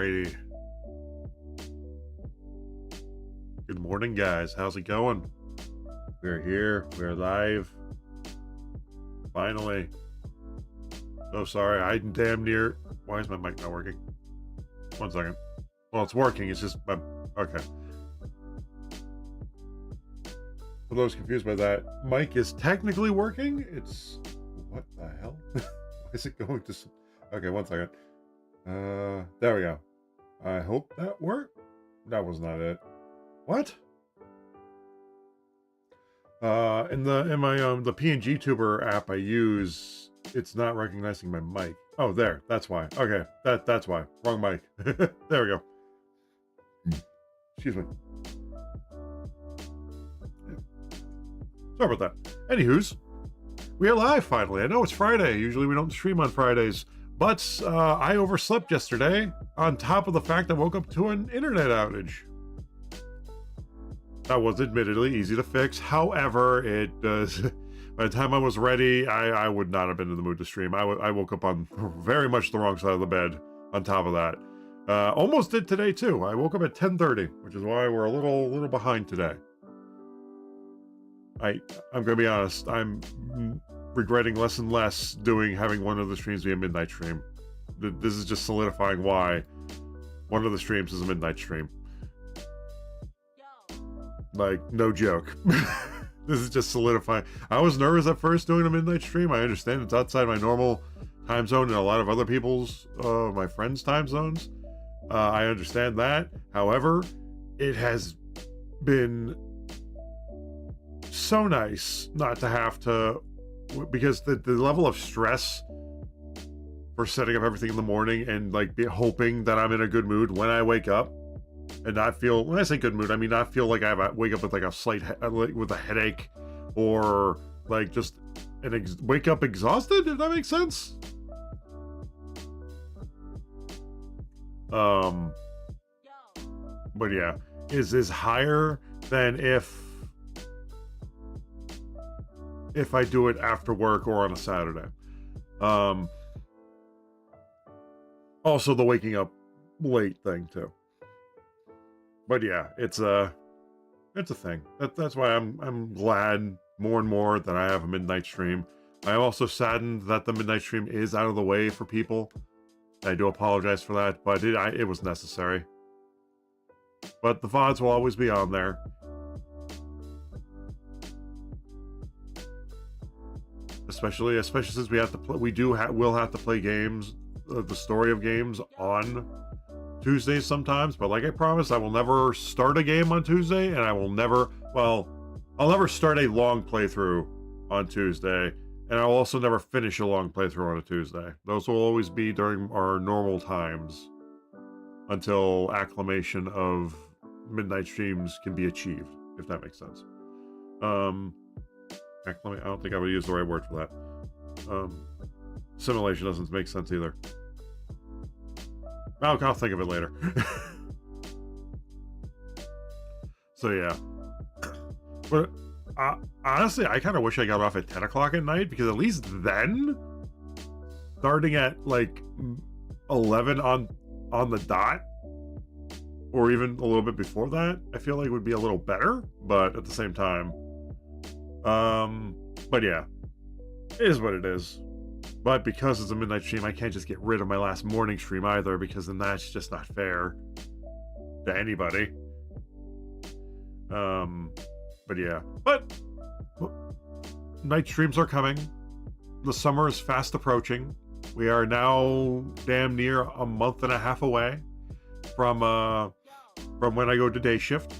Alrighty. Good morning, guys. How's it going? We're here. We're live. Finally. So sorry. I damn near. Why is my mic not working? 1 second. Well, it's working. It's just. Okay. For those confused by that, mic is technically working. It's. What the hell? Why is it going to. Okay, 1 second. There we go. I hope that worked. That was not it. What? In my the PNG Tuber app I use, it's not recognizing my mic. Oh, there. That's why. Okay, that's why. Wrong mic. There we go. Excuse me. Sorry about that. Anywho's, we are live finally. I know it's Friday. Usually we don't stream on Fridays, but I overslept yesterday. On top of the fact I woke up to an internet outage. That was admittedly easy to fix. However, it does. By the time I was ready, I would not have been in the mood to stream. I woke up on very much the wrong side of the bed. On top of that, almost did today too. I woke up at 10:30, which is why we're a little behind today. I'm gonna be honest. I'm regretting less and less having one of the streams be a midnight stream. This is just solidifying why one of the streams is a midnight stream. Like, no joke. This is just solidifying. I was nervous at first doing a midnight stream. I understand it's outside my normal time zone and a lot of other people's, my friends' time zones. I understand that. However, it has been so nice not to have to, because the level of stress for setting up everything in the morning and like hoping that I'm in a good mood when I wake up. And not feel, when I say good mood, I mean not feel like I wake up with like a slight with a headache, or like just wake up exhausted, if that makes sense. But yeah, is higher than if I do it after work or on a Saturday. Also the waking up late thing too. But yeah, it's a thing. That's why I'm glad more and more that I have a midnight stream. I am also saddened that the midnight stream is out of the way for people. I do apologize for that, but it was necessary. But the VODs will always be on there. Especially since we have to play. We'll have to play games, the story of games on Tuesdays sometimes, but like I promised, I will never start a game on Tuesday, and I'll never start a long playthrough on Tuesday, and I'll also never finish a long playthrough on a Tuesday. Those will always be during our normal times until acclimation of midnight streams can be achieved, if that makes sense. I don't think I would use the right word for that. Simulation doesn't make sense either. I'll think of it later. So yeah. But honestly, I kind of wish I got off at 10 o'clock at night, because at least then, starting at like 11 on the dot, or even a little bit before that, I feel like would be a little better. But at the same time, but yeah, it is what it is. But because it's a midnight stream, I can't just get rid of my last morning stream either, because then that's just not fair to anybody. But yeah. But night streams are coming. The summer is fast approaching. We are now damn near a month and a half away from when I go to day shift.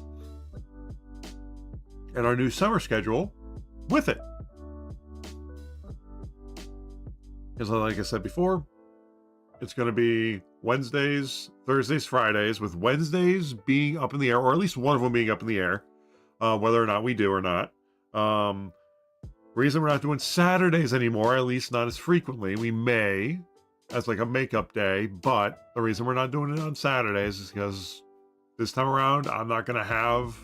And our new summer schedule with it. Because like I said before, it's going to be Wednesdays, Thursdays, Fridays, with Wednesdays being up in the air, or at least one of them being up in the air, whether or not we do or not. Reason we're not doing Saturdays anymore, at least not as frequently. We may, as like a makeup day, but the reason we're not doing it on Saturdays is because this time around, I'm not going to have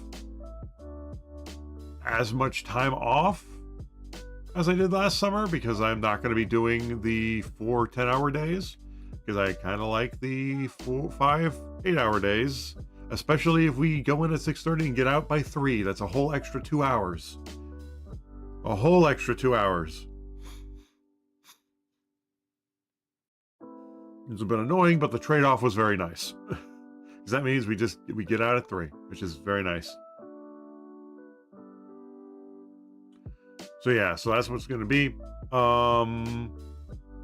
as much time off as I did last summer, because I'm not going to be doing the 4 10-hour days. because I kind of like the 8-hour days, especially if we go in at 6:30 and get out by 3. That's a whole extra 2 hours. A whole extra 2 hours. It's a bit annoying, but the trade-off was very nice. Because that means we get out at 3, which is very nice. So yeah, so that's what's going to be.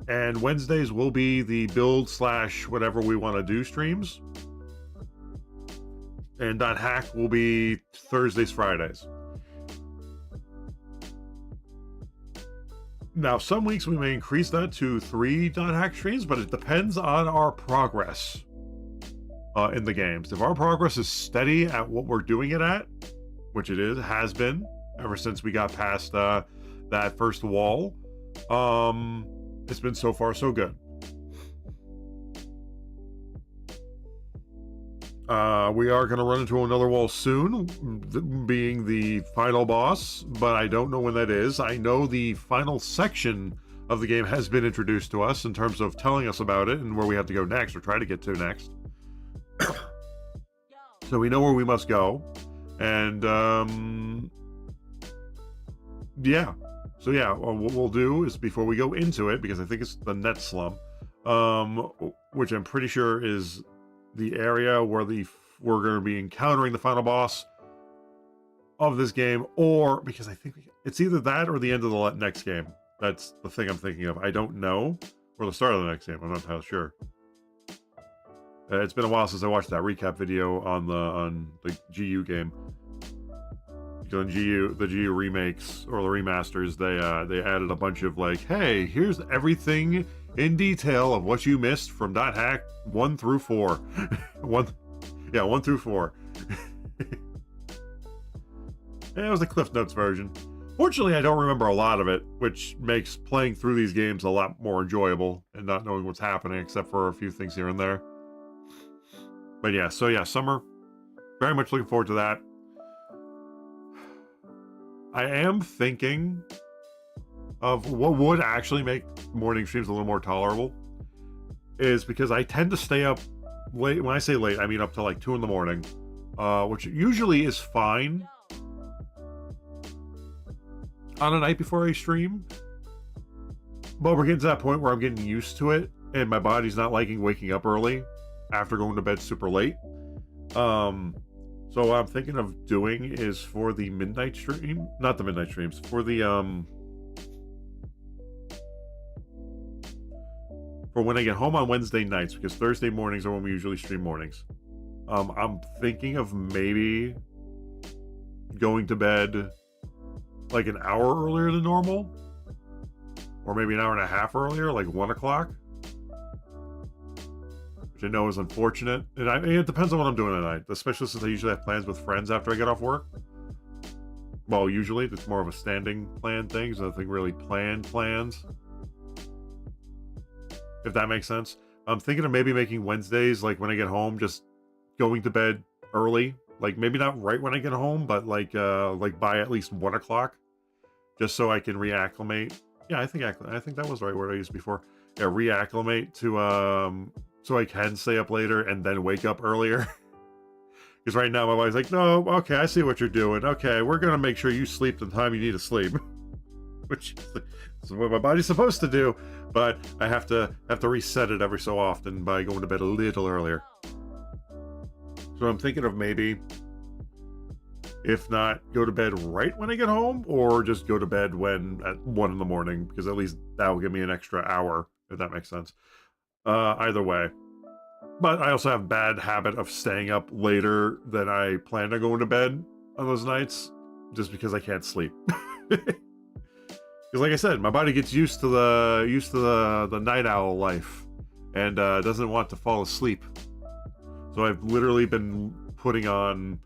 And Wednesdays will be the build / whatever we want to do streams. And .hack will be Thursdays, Fridays. Now, some weeks we may increase that to 3 .hack streams, but it depends on our progress in the games. If our progress is steady at what we're doing it at, which it has been ever since we got past that first wall, it's been so far so good. We are going to run into another wall soon, being the final boss, but I don't know when that is. I know the final section of the game has been introduced to us in terms of telling us about it and where we have to go next, or try to get to next. So we know where we must go. And yeah. So yeah, what we'll do is, before we go into it, because I think it's the net slum, which I'm pretty sure is the area where we're going to be encountering the final boss of this game, or because I think it's either that or the end of the next game. That's the thing I'm thinking of. I don't know, or the start of the next game. I'm not entirely sure. It's been a while since I watched that recap video on the GU game. On the GU remakes or the remasters, they added a bunch of like, hey, here's everything in detail of what you missed from .hack 1 through 4. 1 through 4. Yeah, it was the Cliff Notes version. Fortunately, I don't remember a lot of it, which makes playing through these games a lot more enjoyable and not knowing what's happening, except for a few things here and there. But yeah, so yeah, summer. Very much looking forward to that. I am thinking of what would actually make morning streams a little more tolerable, is because I tend to stay up late. When I say late, I mean up to like 2 in the morning, which usually is fine on a night before I stream. But we're getting to that point where I'm getting used to it, and my body's not liking waking up early after going to bed super late. So what I'm thinking of doing is, for the midnight stream, not the midnight streams, for the for when I get home on Wednesday nights, because Thursday mornings are when we usually stream mornings. I'm thinking of maybe going to bed like an hour earlier than normal, or maybe an hour and a half earlier, like 1 o'clock. I know is unfortunate, and it depends on what I'm doing tonight, especially since I usually have plans with friends after I get off work. Well, usually it's more of a standing plan thing, so nothing really planned plans, if that makes sense. I'm thinking of maybe making Wednesdays, like when I get home, just going to bed early, like maybe not right when I get home, but like by at least 1 o'clock, just so I can reacclimate. Yeah, I think that was the right word I used before. Yeah, reacclimate to so I can stay up later and then wake up earlier. Because right now my body's like, no, okay, I see what you're doing. Okay, we're going to make sure you sleep the time you need to sleep. Which is what my body's supposed to do. But I have to reset it every so often by going to bed a little earlier. So I'm thinking of maybe, if not go to bed right when I get home, or just go to bed at 1 in the morning, because at least that will give me an extra hour, if that makes sense. Either way. But I also have a bad habit of staying up later than I plan on going to bed on those nights, just because I can't sleep. Because like I said, my body gets used to the night owl life, and doesn't want to fall asleep. So I've literally been putting on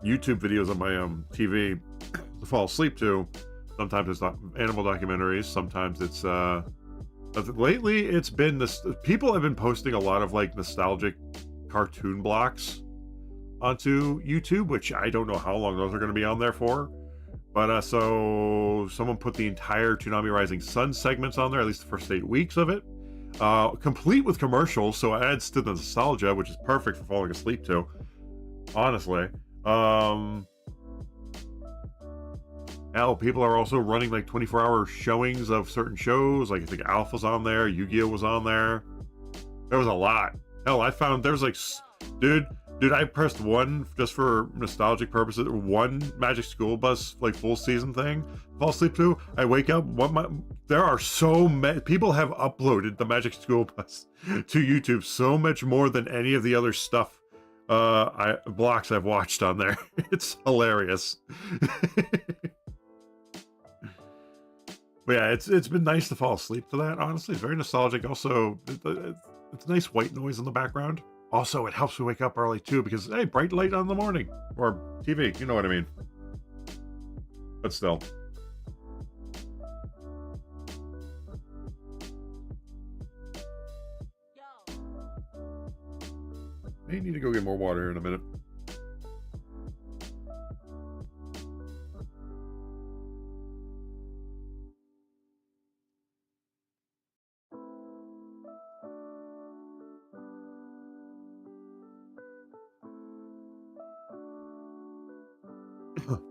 YouTube videos on my TV to fall asleep to. Sometimes it's animal documentaries, sometimes it's lately it's been this. People have been posting a lot of like nostalgic cartoon blocks onto YouTube, which I don't know how long those are going to be on there for. But so someone put the entire Toonami Rising Sun segments on there, at least the first 8 weeks of it, complete with commercials, so it adds to the nostalgia, which is perfect for falling asleep to, honestly. Hell, people are also running like 24-hour showings of certain shows. Like I think Alpha's on there, Yu-Gi-Oh was on there. There was a lot. Hell, I found there's like, dude, I pressed one just for nostalgic purposes. One Magic School Bus like full season thing. Fall asleep to. I wake up. There are so many people have uploaded the Magic School Bus to YouTube so much more than any of the other stuff blocks I've watched on there. It's hilarious. But yeah, it's been nice to fall asleep to that. Honestly, it's very nostalgic. Also, it's nice white noise in the background. Also, it helps me wake up early too because hey, bright light on the morning or TV. You know what I mean. But still. May need to go get more water here in a minute.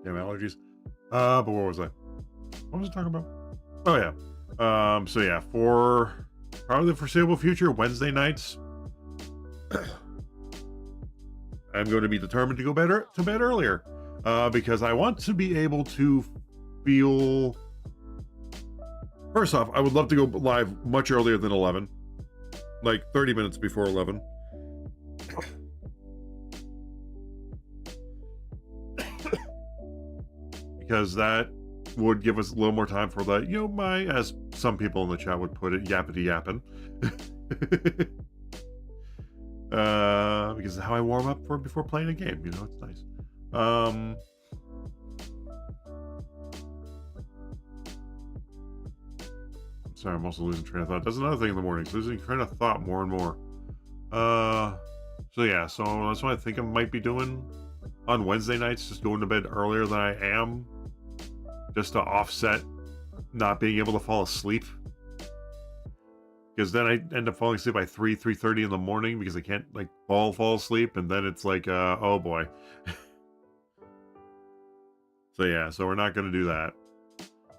Damn allergies. But what was I? What was I talking about? Oh yeah. So yeah, for probably the foreseeable future, Wednesday nights, I'm going to be determined to go to bed earlier, because I want to be able to feel. First off, I would love to go live much earlier than 11, like 30 minutes before 11. Because that would give us a little more time for the, as some people in the chat would put it, yappity yapping. Because of how I warm up before playing a game, it's nice. Sorry, I'm also losing train of thought. That's another thing in the mornings, losing train of thought more and more. So yeah, so that's what I think I might be doing on Wednesday nights, just going to bed earlier than I am, just to offset not being able to fall asleep. Because then I end up falling asleep by 3:30 in the morning because I can't like fall asleep, and then it's like, oh boy. So yeah, so we're not going to do that.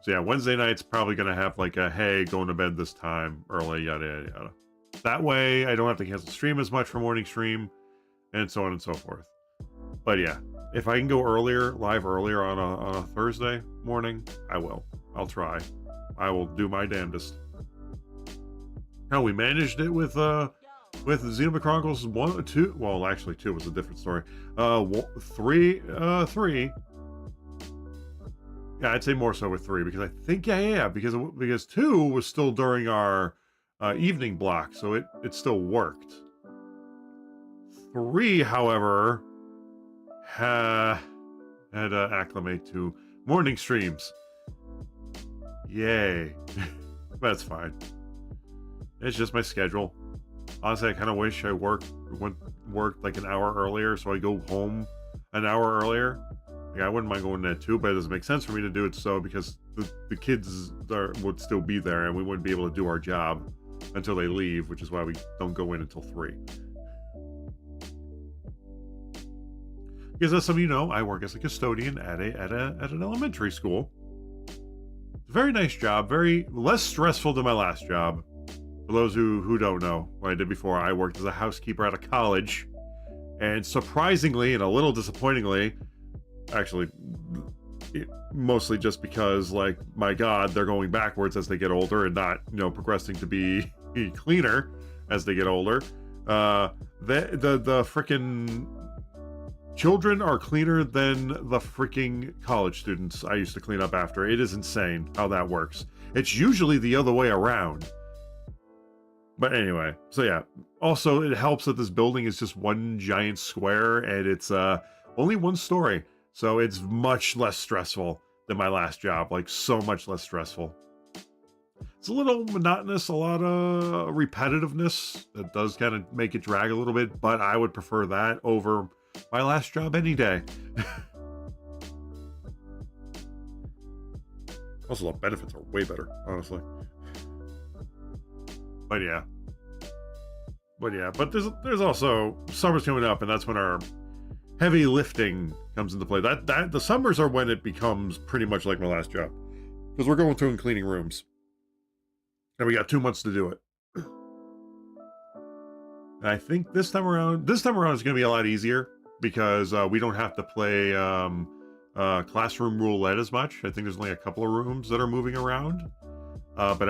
So yeah, Wednesday night's probably going to have like a, hey, going to bed this time early, yada yada yada. That way I don't have to cancel stream as much for morning stream, and so on and so forth. But yeah, if I can go live earlier on a Thursday morning, I will. I'll try. I will do my damnedest. How we managed it with Xenoblade Chronicles 1, 2. Well, actually, 2 was a different story. 3. Yeah, I'd say more so with 3 because I think because 2 was still during our evening block, so it still worked. 3, however, had to acclimate to morning streams. Yay. That's fine. It's just my schedule. Honestly, I kind of wish I worked like an hour earlier, so I go home an hour earlier. Like, I wouldn't mind going there too, but it doesn't make sense for me to do it so because the kids would still be there and we wouldn't be able to do our job until they leave, which is why we don't go in until 3. Because as some of you know, I work as a custodian at an elementary school. It's a very nice job, very less stressful than my last job. For those who don't know what I did before, I worked as a housekeeper at a college, and surprisingly and a little disappointingly, actually, mostly just because, like, my God, they're going backwards as they get older and not, progressing to be cleaner as they get older. The freaking children are cleaner than the freaking college students I used to clean up after. It is insane how that works. It's usually the other way around. But anyway, so yeah. Also, it helps that this building is just one giant square and it's only one story. So it's much less stressful than my last job. Like, so much less stressful. It's a little monotonous, a lot of repetitiveness. That does kind of make it drag a little bit, but I would prefer that over my last job any day. Also, the benefits are way better, honestly. But yeah. But there's also summer's coming up, and that's when our heavy lifting comes into play. That the summers are when it becomes pretty much like my last job, because we're going through and cleaning rooms, and we got 2 months to do it. And I think this time around is going to be a lot easier because we don't have to play classroom roulette as much. I think there's only a couple of rooms that are moving around. But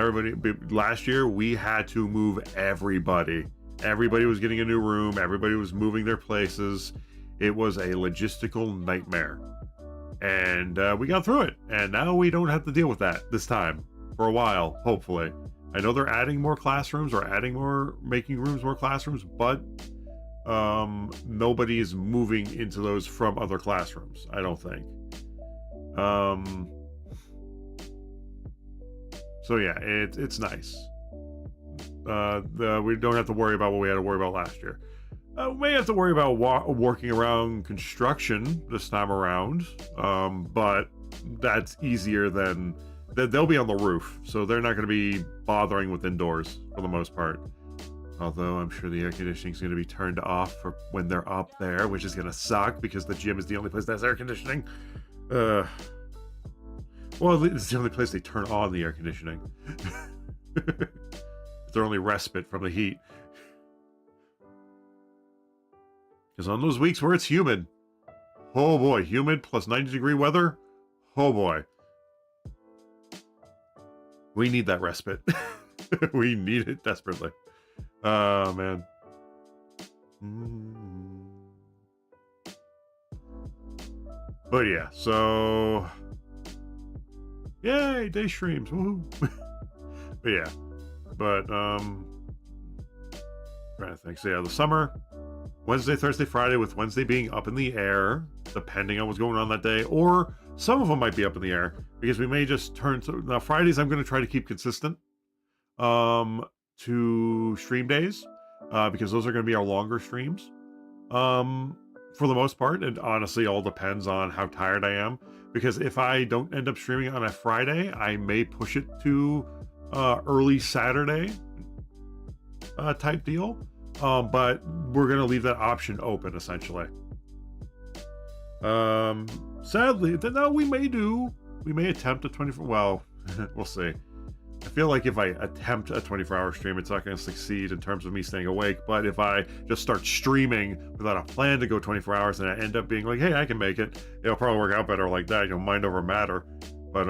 last year we had to move everybody. Everybody was getting a new room. Everybody was moving their places. It was a logistical nightmare. And we got through it. And now we don't have to deal with that this time for a while, hopefully. I know they're adding more classrooms or making rooms more classrooms, but nobody is moving into those from other classrooms, I don't think. So yeah, it's nice. We don't have to worry about what we had to worry about last year. We may have to worry about working around construction this time around, but that's easier than they'll be on the roof, so they're not going to be bothering with indoors for the most part. Although I'm sure the air conditioning is going to be turned off for when they're up there, which is going to suck because the gym is the only place that has air conditioning. Well, it's the only place they turn on the air conditioning. It's their only respite from the heat. Because on those weeks where it's humid, oh boy, humid plus 90-degree weather, oh boy. We need that respite. We need it desperately. Oh, man. But yeah, so... Yay, day streams. Woohoo. But yeah. But, trying to think. So yeah, the summer, Wednesday, Thursday, Friday, with Wednesday being up in the air, depending on what's going on that day, or some of them might be up in the air, because we may just turn to... Now, Fridays, I'm going to try to keep consistent to stream days, because those are going to be our longer streams. For the most part, it honestly all depends on how tired I am, because if I don't end up streaming on a Friday, I may push it to early Saturday type deal, but we're going to leave that option open essentially. Sadly, no, we may attempt a 24, well, we'll see. I feel like if I attempt a 24-hour stream, it's not going to succeed in terms of me staying awake. But if I just start streaming without a plan to go 24 hours and I end up being like, hey, I can make it, it'll probably work out better like that, mind over matter. But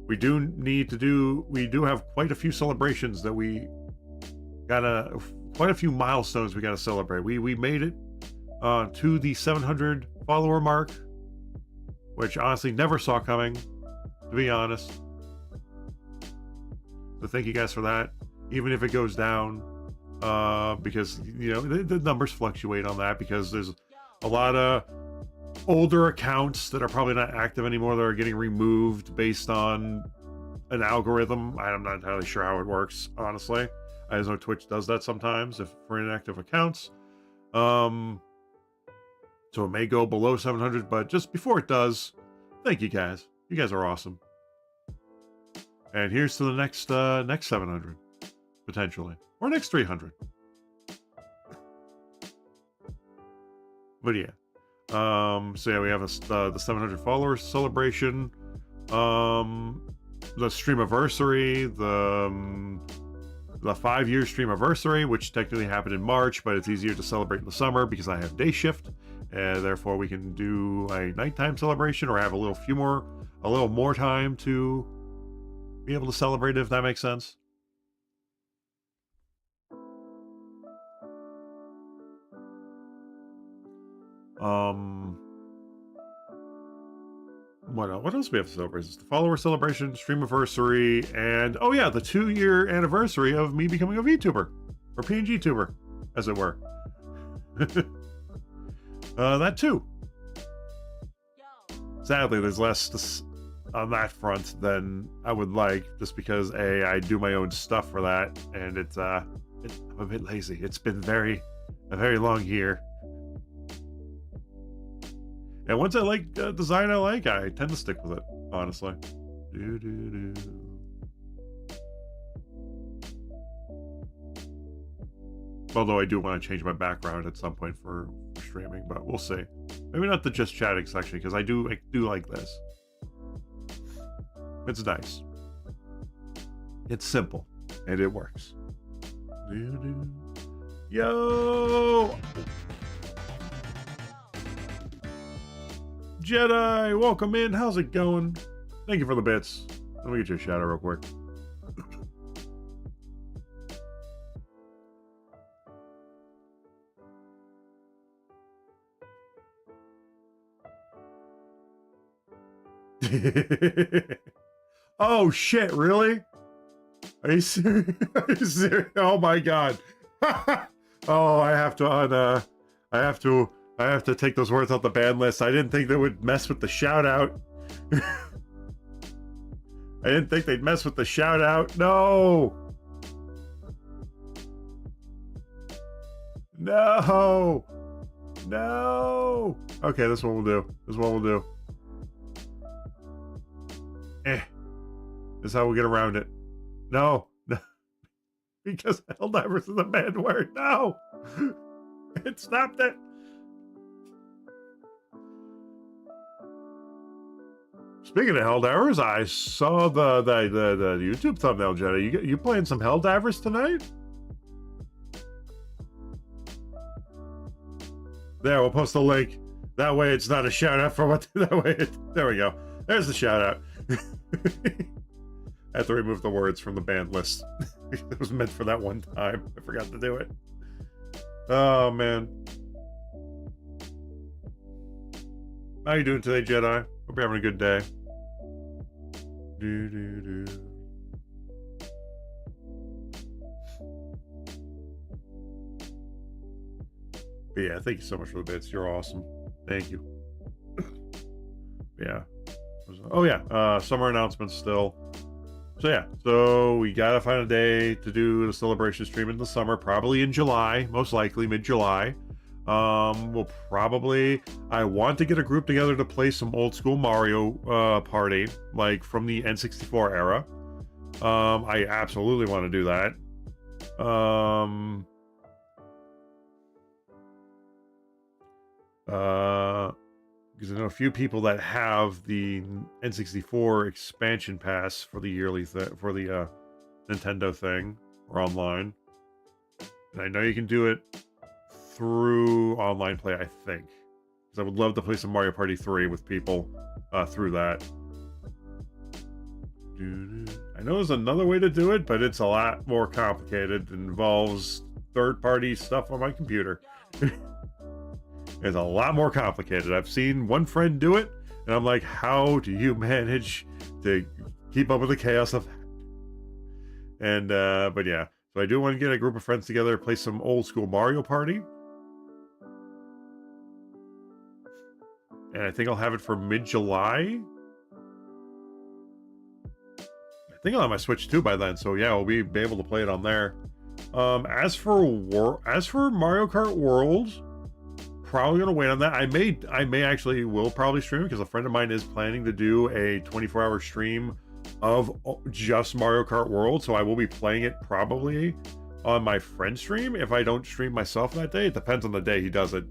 we do have quite a few celebrations that we quite a few milestones we gotta celebrate. We made it to the 700 follower mark, which honestly never saw coming, to be honest. So thank you guys for that, even if it goes down, because the numbers fluctuate on that, because there's a lot of older accounts that are probably not active anymore that are getting removed based on an algorithm. I'm not entirely sure how it works, honestly. I just know Twitch does that sometimes for inactive accounts. So it may go below 700, but just before it does, thank you guys. You guys are awesome. And here's to the next 700, potentially, or next 300. But yeah, so yeah, we have the 700 followers celebration, the streamiversary, the 5-year streamiversary, which technically happened in March, but it's easier to celebrate in the summer because I have day shift, and therefore we can do a nighttime celebration or have a little more time to be able to celebrate it, if that makes sense. What else do we have to celebrate? It's the follower celebration, streamiversary, and oh yeah, the 2-year anniversary of me becoming a VTuber, or PNG tuber, as it were. That too. Sadly, there's less on that front than I would like, just because I do my own stuff for that, and I'm a bit lazy. It's been a very long year. And once I like design I tend to stick with it, honestly. Do, do, do. Although I do want to change my background at some point for streaming, but we'll see. Maybe not the just chatting section, because I do like this. It's nice. It's simple, and it works. Yo! Jedi, welcome in. How's it going? Thank you for the bits. Let me get you a shout out real quick. Oh shit, really? Are you serious? Are you serious? Oh my god. Oh, I have to take those words off the ban list. I didn't think they would mess with the shout out. I didn't think they'd mess with the shout out. No. No. No. Okay, this one we'll do. This one we'll do. This is how we get around it. No. Because Helldivers is a bad word. No. It stopped it. Speaking of Helldivers, I saw the YouTube thumbnail, Jenna. You playing some Helldivers tonight? There, we'll post a link. That way it's not a shout out for what that way there we go. There's the shout out. I have to remove the words from the banned list. It was meant for that one time. I forgot to do it. Oh man. How you doing today, Jedi? Hope you're having a good day. But yeah, thank you so much for the bits. You're awesome. Thank you. Yeah. Oh yeah, summer announcements still. So yeah, so we gotta find a day to do the celebration stream in the summer, probably in July, most likely mid-July. We'll probably, I want to get a group together to play some old school Mario Party, like from the N64 era. I absolutely want to do that. Because I know a few people that have the N64 expansion pass for the yearly for the Nintendo thing or online, and I know you can do it through online play. I think, because I would love to play some Mario Party 3 with people through that. I know there's another way to do it, but it's a lot more complicated. It involves third-party stuff on my computer. It's a lot more complicated. I've seen one friend do it, and I'm like, how do you manage to keep up with the chaos of that? And, but yeah. So I do want to get a group of friends together, play some old school Mario Party. And I think I'll have it for mid-July. I think I'll have my Switch 2 by then, so yeah, we'll be able to play it on there. As for Mario Kart World, probably gonna wait on that. I may actually will probably stream because a friend of mine is planning to do a 24-hour stream of just Mario Kart World, so I will be playing it probably on my friend's stream if I don't stream myself that day. It depends on the day he does it.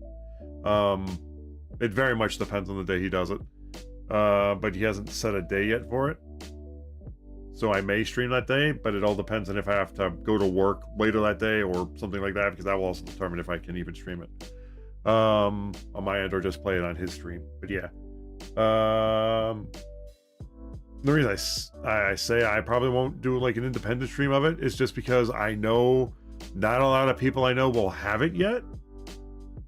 It very much depends on the day he does it. But he hasn't set a day yet for it. So I may stream that day, but it all depends on if I have to go to work later that day or something like that, because that will also determine if I can even stream it on my end or just play it on his stream. But yeah. The reason I say I probably won't do like an independent stream of it is just because I know not a lot of people I know will have it yet.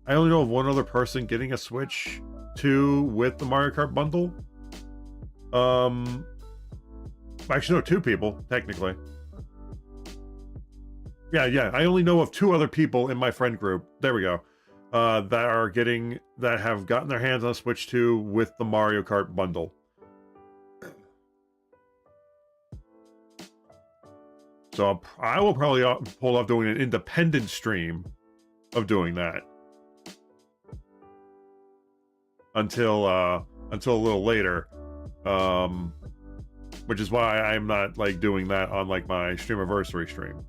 I only know of one other person getting a Switch 2 with the Mario Kart bundle. Actually, no, 2 people, technically. Yeah, I only know of 2 other people in my friend group. There we go. That have gotten their hands on a Switch 2 with the Mario Kart bundle. So I will probably pull off doing an independent stream of doing that until a little later. which is why I'm not like doing that on like my Streamiversary stream,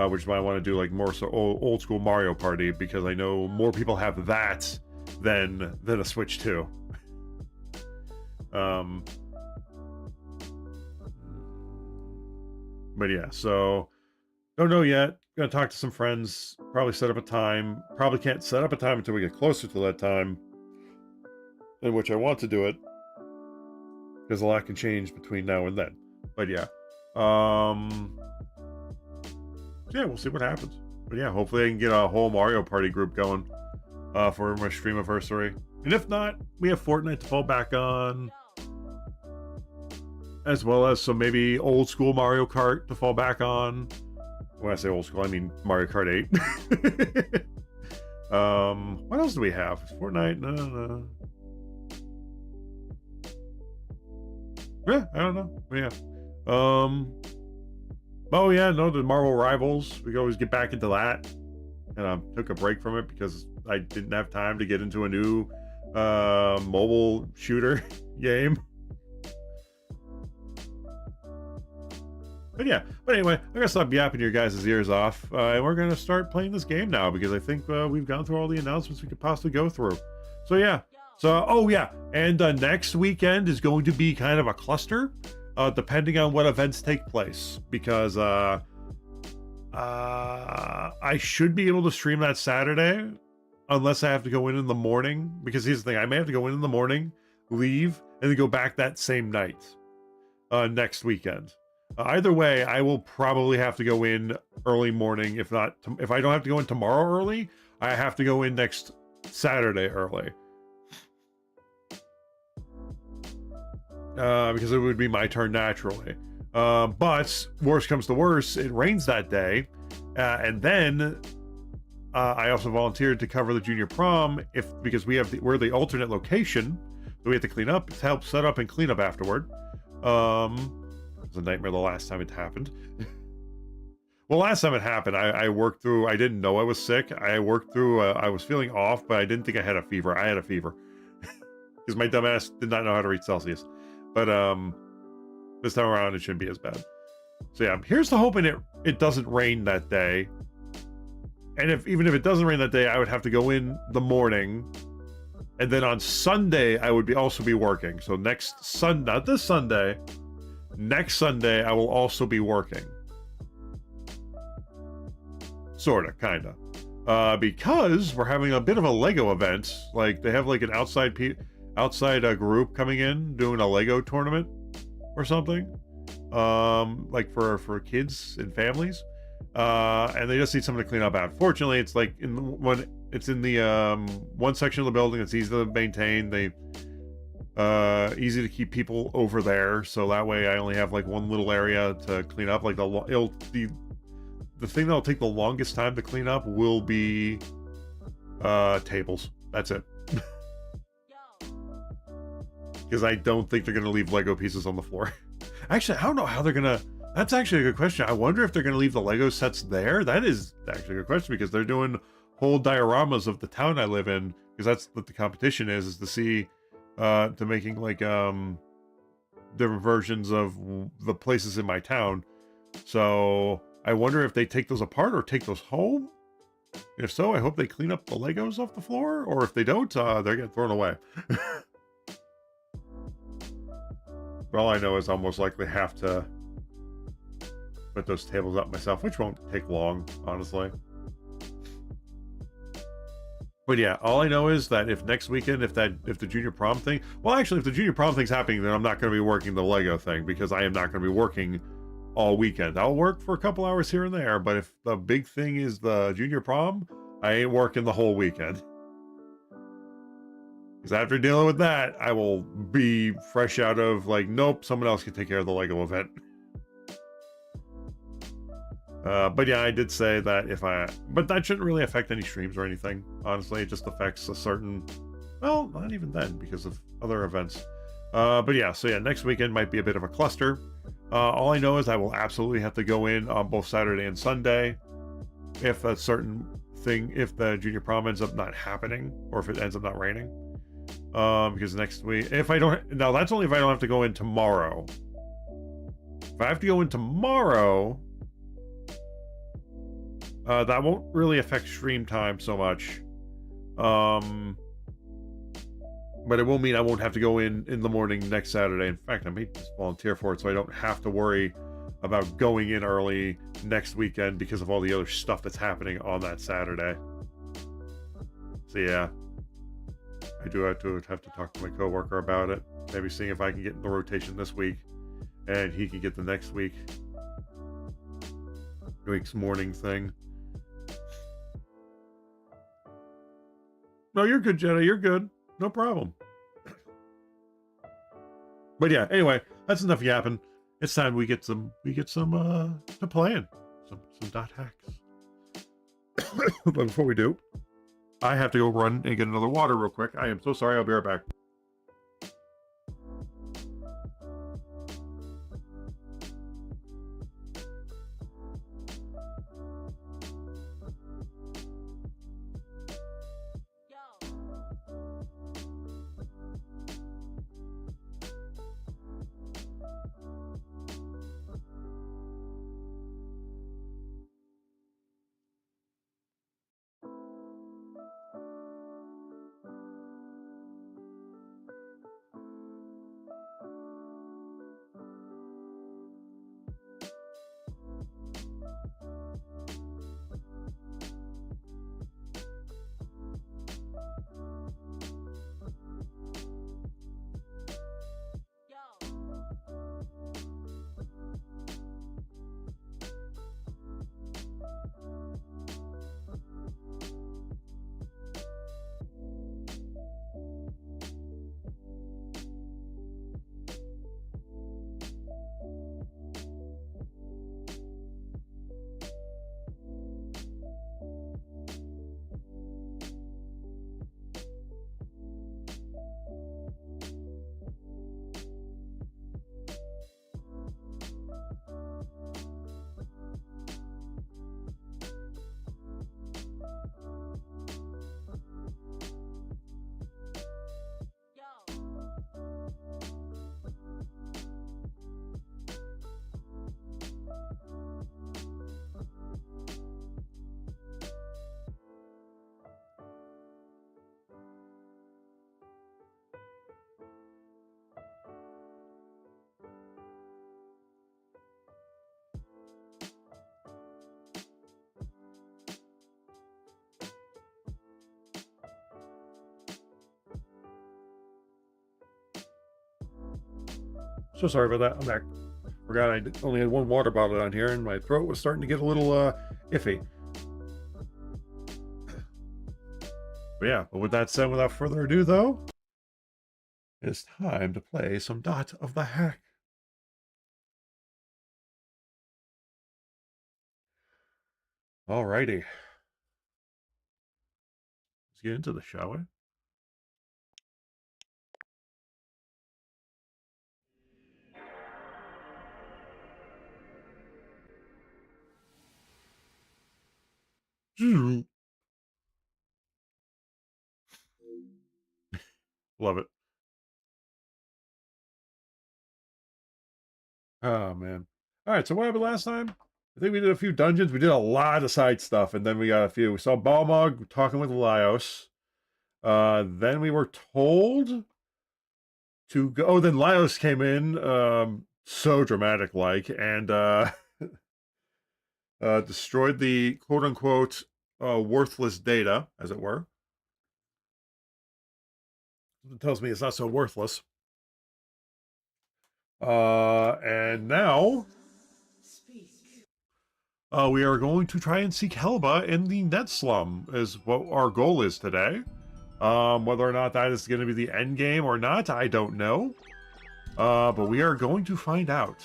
which is why I want to do like more so old school Mario Party, because I know more people have that than a Switch 2. But yeah, so don't know yet. Gonna talk to some friends, probably set up a time. Probably can't set up a time until we get closer to that time in which I want to do it, because a lot can change between now and then. But yeah, yeah, we'll see what happens. But yeah, hopefully I can get a whole Mario Party group going for my Streamiversary. And if not, we have Fortnite to fall back on, as well as some maybe old school Mario Kart to fall back on. When I say old school, I mean Mario Kart 8. What else do we have? Fortnite? No. Yeah, I don't know. Yeah. Oh yeah, no, the Marvel Rivals. We can always get back into that. And took a break from it because I didn't have time to get into a new mobile shooter game. But yeah, but anyway, I'm gonna stop yapping your guys' ears off, and we're gonna start playing this game now, because I think we've gone through all the announcements we could possibly go through. So yeah, oh yeah, and next weekend is going to be kind of a cluster, depending on what events take place, because I should be able to stream that Saturday, unless I have to go in the morning, because here's the thing, I may have to go in the morning, leave, and then go back that same night, next weekend. Either way, I will probably have to go in early morning. If not, if I don't have to go in tomorrow early, I have to go in next Saturday early. Because it would be my turn naturally. But worst comes to worst, it rains that day. And then I also volunteered to cover the junior prom because we're the alternate location. So we have to clean up, to help set up and clean up afterward. It was a nightmare the last time it happened. Well, last time it happened, I worked through, I didn't know I was sick. I worked through, I was feeling off, but I didn't think I had a fever. I had a fever. Because my dumbass did not know how to read Celsius. But this time around, it shouldn't be as bad. So yeah, here's to hoping it doesn't rain that day. And even if it doesn't rain that day, I would have to go in the morning. And then on Sunday, I would also be working. So next Sunday, not this Sunday, next Sunday, I will also be working. Sorta, kinda. Because we're having a bit of a Lego event. Like, they have like an outside group coming in, doing a Lego tournament or something. Like for kids and families. And they just need someone to clean up after. Fortunately, it's like it's in the one section of the building that's easy to maintain. Easy to keep people over there, so that way I only have like one little area to clean up. Like the thing that'll take the longest time to clean up will be tables. That's it. Because I don't think they're gonna leave Lego pieces on the floor. Actually, I don't know how they're gonna. That's actually a good question. I wonder if they're gonna leave the Lego sets there. That is actually a good question, because they're doing whole dioramas of the town I live in, because that's what the competition is to see. To making like different versions of the places in my town. So I wonder if they take those apart or take those home. If so, I hope they clean up the Legos off the floor, or if they don't, they get thrown away. But all I know is I'll most likely have to put those tables up myself, which won't take long, honestly. But yeah, all I know is that if next weekend, if the junior prom thing, well, actually, if the junior prom thing's happening, then I'm not going to be working the Lego thing, because I am not going to be working all weekend. I'll work for a couple hours here and there, but if the big thing is the junior prom, I ain't working the whole weekend. Because after dealing with that, I will be fresh out of like, nope, someone else can take care of the Lego event. But yeah, I did say that but that shouldn't really affect any streams or anything. Honestly, it just affects a certain, well, not even then, because of other events. But yeah, so yeah, next weekend might be a bit of a cluster. All I know is I will absolutely have to go in on both Saturday and Sunday if a certain thing, if the junior prom ends up not happening, or if it ends up not raining. Because next week, if I don't, now that's only if I don't have to go in tomorrow. If I have to go in tomorrow, that won't really affect stream time so much. But it will mean I won't have to go in the morning next Saturday. In fact, I may just volunteer for it so I don't have to worry about going in early next weekend because of all the other stuff that's happening on that Saturday. So yeah, I do have to talk to my coworker about it. Maybe seeing if I can get in the rotation this week and he can get the next week's morning thing. No, you're good, Jenna. You're good. No problem. But yeah, anyway, that's enough yapping. It's time we get some to playing. Some dot hacks. But before we do, I have to go run and get another water real quick. I am so sorry. I'll be right back. So sorry about that. I'm back. Forgot I only had one water bottle on here, and my throat was starting to get a little iffy. But yeah, but with that said, without further ado, though, it's time to play some Dot of the Hack. Alrighty. Let's get into this, shall we? Love it. Oh, man. All right, so what happened last time? I think we did a few dungeons. We did a lot of side stuff, and then we got a few. We saw Balmog talking with Laios. Then we were told to go. Oh, then Laios came in, so dramatic-like, and destroyed the quote-unquote worthless data, as it were. It tells me it's not so worthless. And now we are going to try and seek Helba in the Net Slum, is what our goal is today. Whether or not that is going to be the end game or not, I don't know. But we are going to find out.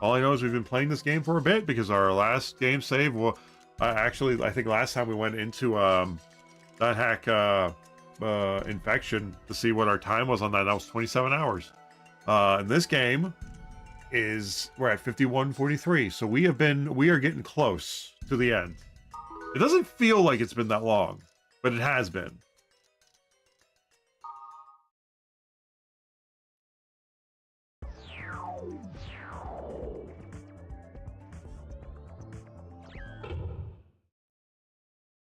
All I know is we've been playing this game for a bit because our last game save, well, actually, I think last time we went into that hack infection to see what our time was on that. That was 27 hours. And this game we're at 51:43, so we are getting close to the end. It doesn't feel like it's been that long, but it has been.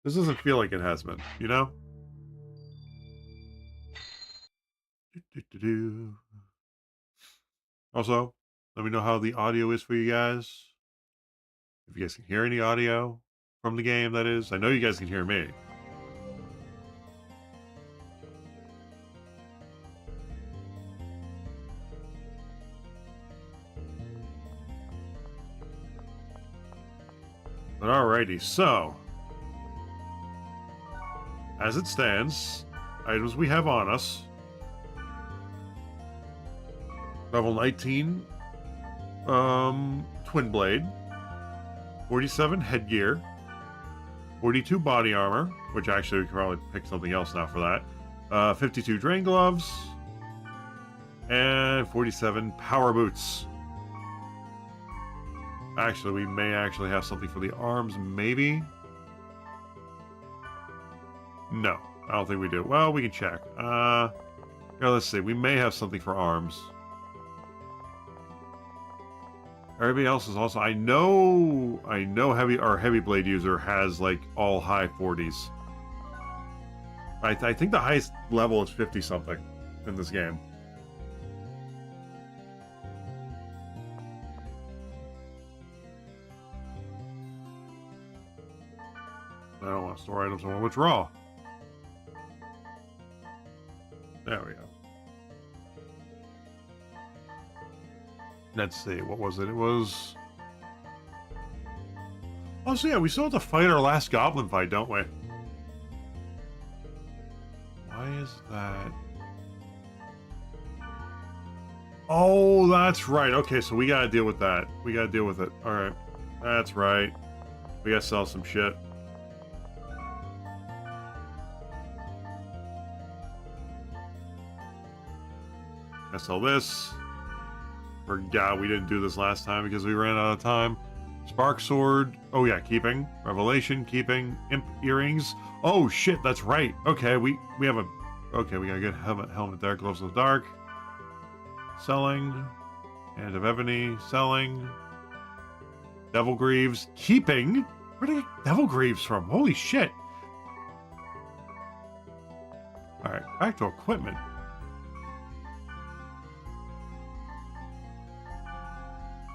This doesn't feel like it has been, you know? Also, let me know how the audio is for you guys. If you guys can hear any audio from the game, that is. I know you guys can hear me. But alrighty, so as it stands, items we have on us. Level 19, Twin Blade. 47 headgear. 42 body armor, which actually we could probably pick something else now for that. 52 drain gloves. And 47 power boots. Actually, we may actually have something for the arms, maybe? No, I don't think we do. Well, we can check. Here, let's see. We may have something for arms. Everybody else is also... I know our heavy blade user has, like, all high 40s. I think the highest level is 50-something in this game. I don't want to store items. I want to withdraw. There we go. Let's see. What was it? It was... Oh, so yeah, we still have to fight our last goblin fight, don't we? Why is that? Oh, that's right. Okay, so we gotta deal with that. We gotta deal with it. Alright. That's right. We gotta sell some shit. Gotta sell this. Forgot we didn't do this last time because we ran out of time. Spark sword. Oh yeah, keeping. Revelation, keeping. Imp earrings. Oh shit, that's right. Okay, we have a... Okay, we got a good helmet there. Gloves of the dark. Selling. Hand of ebony. Selling. Devil greaves. Keeping. Where did I get devil greaves from? Holy shit. Alright, back to equipment.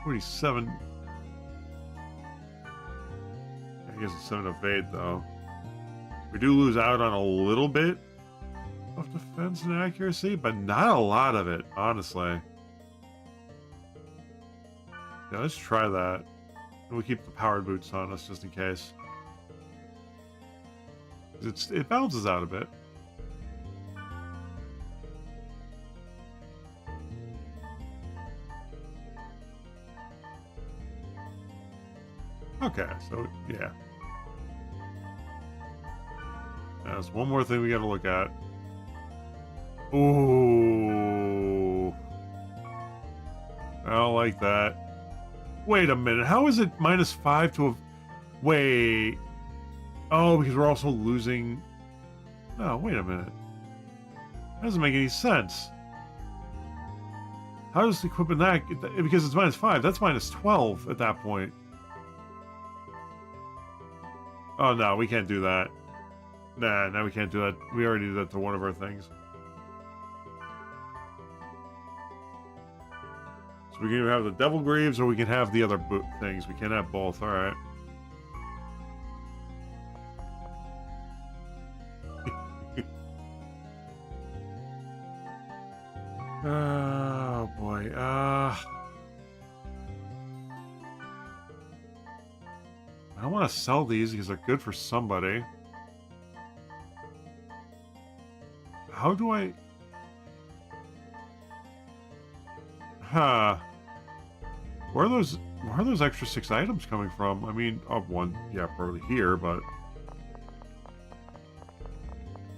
$47. I guess it's 7 evade though. We do lose out on a little bit of defense and accuracy, but not a lot of it, honestly. Yeah, let's try that. And we'll keep the powered boots on us just in case. It balances out a bit. Okay, so yeah. There's one more thing we gotta look at. Ooh. I don't like that. Wait a minute, how is it -5 to a... Wait. Oh, because we're also losing... Oh, wait a minute. That doesn't make any sense. How does equipping that... Because it's -5, that's -12 at that point. Oh no, we can't do that. Nah, we can't do that. We already did that to one of our things. So we can either have the devil greaves or we can have the other things. We can't have both, alright. Oh boy, I want to sell these because they're good for somebody. How do I... Huh. Where are those extra 6 items coming from? I mean, one, yeah, probably here, but...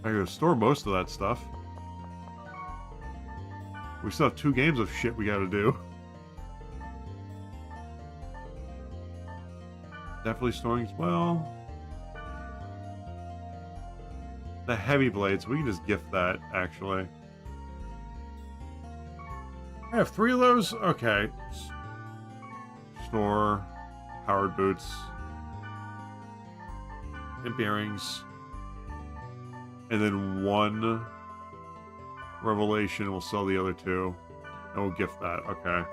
I gotta store most of that stuff. We still have 2 games of shit we gotta do. Definitely storing as well. The heavy blades, we can just gift that, actually. I have 3 of those? Okay. Store. Powered boots. Imp earrings. And then 1 revelation. We'll sell the other 2. And we'll gift that. Okay.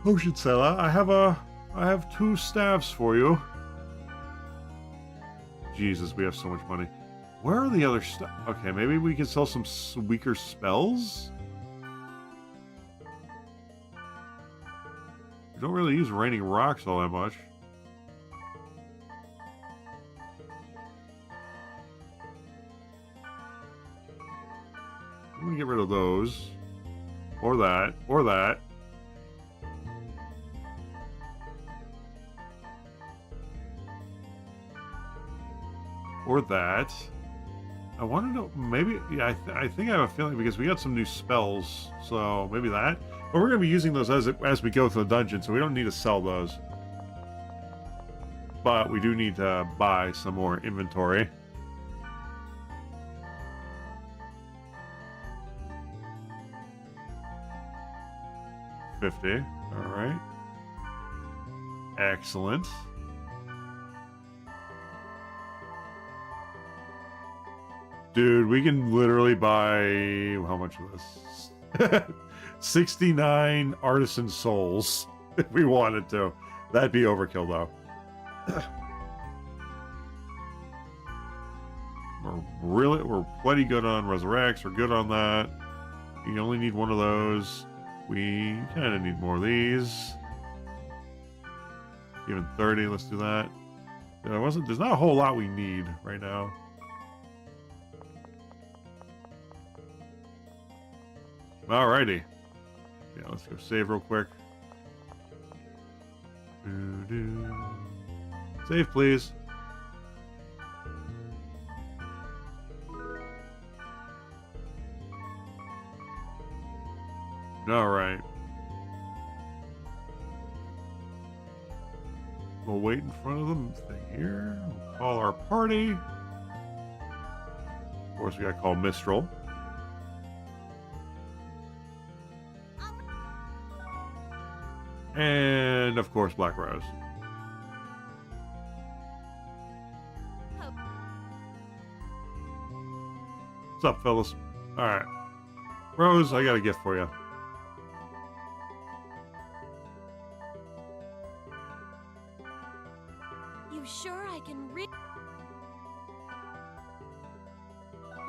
Potion seller, I have 2 staves for you. Jesus, we have so much money. Where are the other stuff? Okay, maybe we can sell some weaker spells? We don't really use raining rocks all that much. I'm gonna get rid of those. Or that. Or that. Or that. I want to know, maybe, yeah, I think I have a feeling because we got some new spells, so maybe that. But we're going to be using those as we go through the dungeon, so we don't need to sell those. But we do need to buy some more inventory. $50. All right. Excellent. Dude, we can literally buy... How much of this? 69 artisan souls if we wanted to. That'd be overkill, though. We're plenty good on Resurrects. We're good on that. You only need 1 of those. We kind of need more of these. Even 30, let's do that. There's not a whole lot we need right now. Alrighty. Yeah, let's go save real quick. Save, please. Alright. We'll wait in front of the thing here. We'll call our party. Of course, we gotta call Mistral. And, of course, Black Rose. What's up, fellas? Alright. Rose, I got a gift for you. You sure I can read?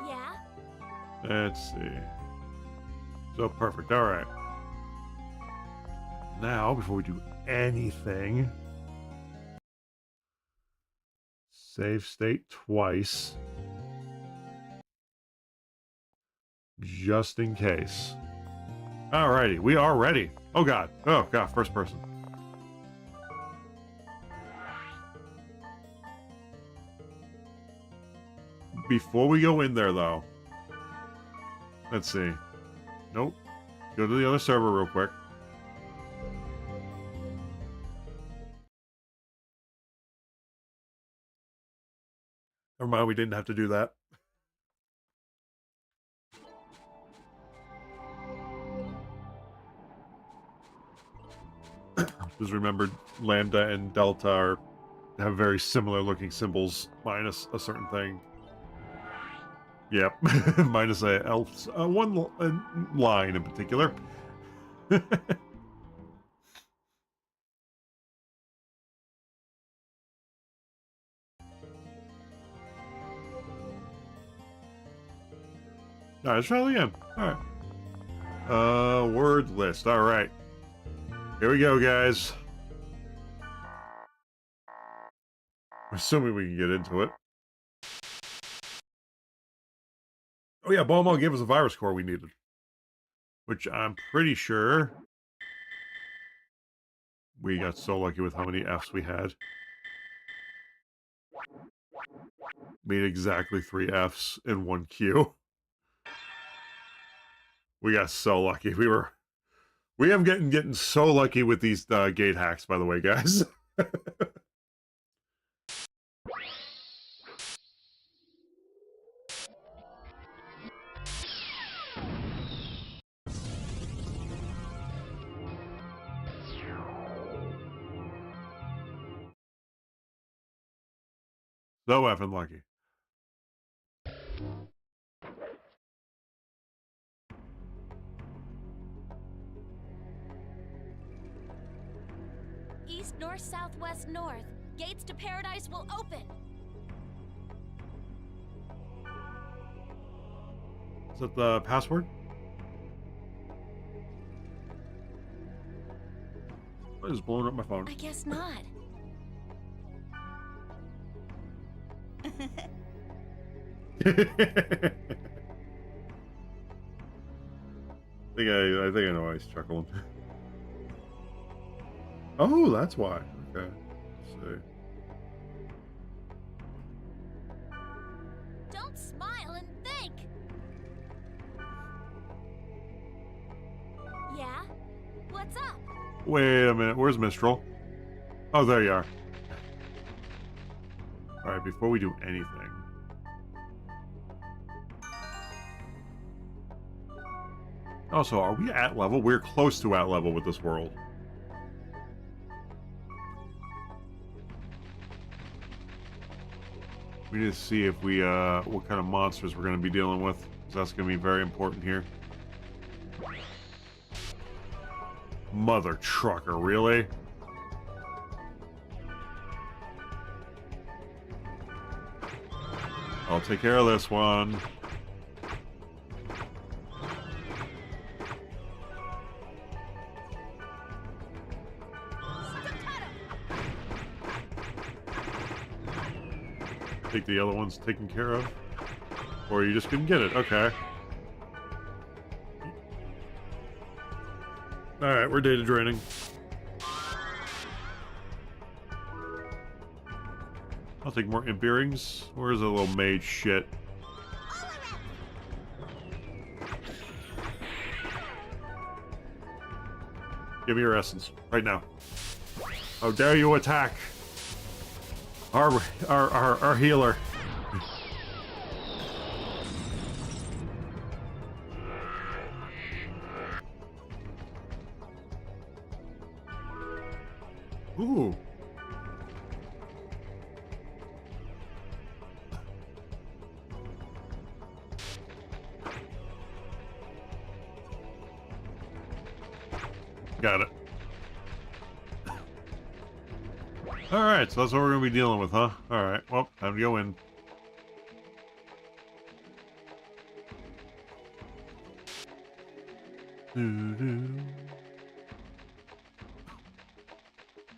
Yeah? Let's see. So, perfect. Alright. Now, before we do anything, save state twice, just in case. Alrighty, we are ready. Oh god, first person. Before we go in there, though, let's see. Nope. Go to the other server real quick. Never mind, we didn't have to do that. Just remembered Lambda and Delta have very similar looking symbols, minus a certain thing. Yep, minus one line in particular. Alright, let's try it again. Alright. Word list. Alright. Here we go, guys. Assuming we can get into it. Oh yeah, Bomo gave us a virus core we needed. Which I'm pretty sure... We got so lucky with how many Fs we had. Made exactly 3 Fs in 1 Q. We got so lucky. We have getting so lucky with these gate hacks, by the way, guys. So effing lucky. East, north, south, west, north. Gates to paradise will open. Is that the password? I just blowing up my phone. I guess not. I think I know why he's chuckling. Oh, that's why. Okay. Let's see. Don't smile and think. Yeah? What's up? Wait a minute. Where's Mistral? Oh, there you are. All right. Before we do anything. Also, are we at level? We're close to at level with this world. We need to see if we, what kind of monsters we're going to be dealing with. 'Cause that's going to be very important here. Mother trucker, really? I'll take care of this one. Think the other one's taken care of? Or you just couldn't get it? Okay. Alright, we're data draining. I'll take more imp earrings. Where's the little mage shit? Give me your essence, right now. How dare you attack our healer. Ooh. Got it. Alright, so that's what we're going to be dealing with, huh? Alright, well, time to go in.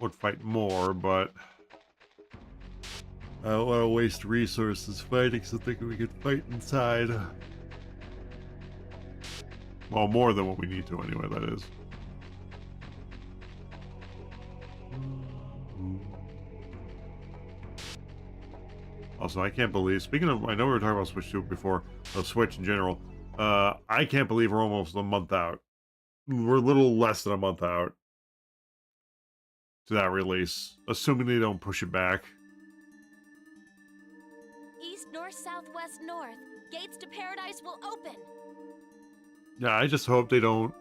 Would fight more, but I don't want to waste resources fighting, so I think we could fight inside. Well, more than what we need to anyway, that is. Also, I can't believe, speaking of, I know we were talking about Switch 2 before, Switch in general, I can't believe we're almost a month out. We're a little less than a month out to that release, assuming they don't push it back. East, north, south, west, north. Gates to paradise will open. Yeah, I just hope they don't,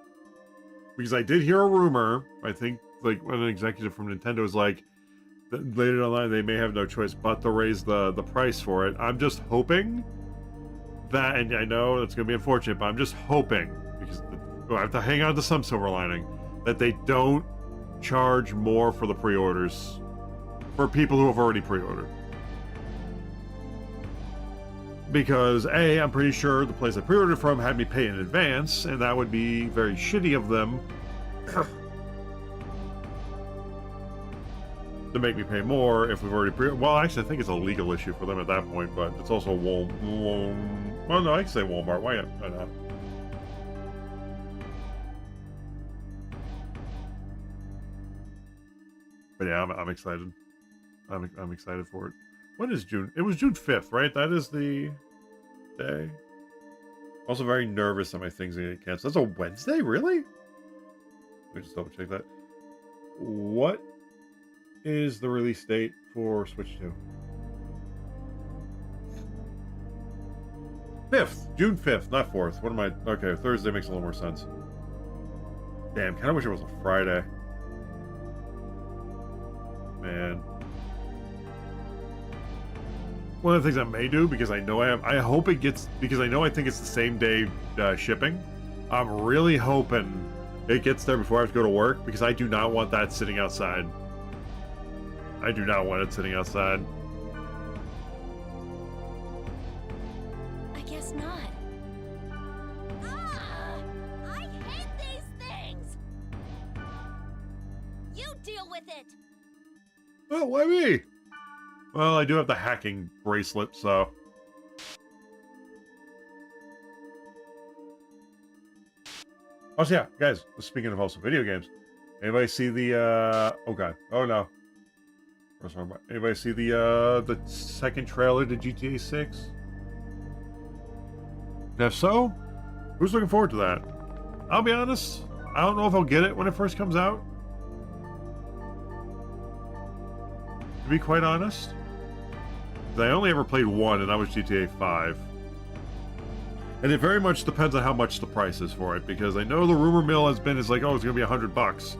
because I did hear a rumor, I think, like, when an executive from Nintendo was like, later down the line, they may have no choice but to raise the price for it. I'm just hoping that, and I know it's going to be unfortunate, but I'm just hoping, because I have to hang on to some silver lining, that they don't charge more for the pre-orders for people who have already pre-ordered. Because, A, I'm pretty sure the place I pre-ordered from had me pay in advance, and that would be very shitty of them to make me pay more if we've already well, actually, I think it's a legal issue for them at that point, but it's also well, no, I can say Walmart. Why not? But yeah, I'm excited. I'm excited for it. When is June? It was June 5th, right? That is the day. Also very nervous that my things are gonna get canceled. That's a Wednesday, really? Let me just double check that. What is the release date for Switch 2? 5th, June 5th, not 4th. What am I? Okay, Thursday makes a little more sense. Damn, kind of wish it was a Friday. Man. one of the things I may do, because I know I hope it gets, because I think it's the same day shipping. I'm really hoping it gets there before I have to go to work, because I do not want that sitting outside. I do not want it sitting outside. I guess not. Ah! I hate these things! You deal with it! Oh, why me? Well, I do have the hacking bracelet, so... Oh, so yeah, guys, speaking of also video games, anybody see the, oh god, oh no. Anybody see the second trailer to GTA 6? And if so, who's looking forward to that? I'll be honest, I don't know if I'll get it when it first comes out. To be quite honest. I only ever played one, and that was GTA 5. And it very much depends on how much the price is for it, because I know the rumor mill has been, it's like, oh, it's going to be $100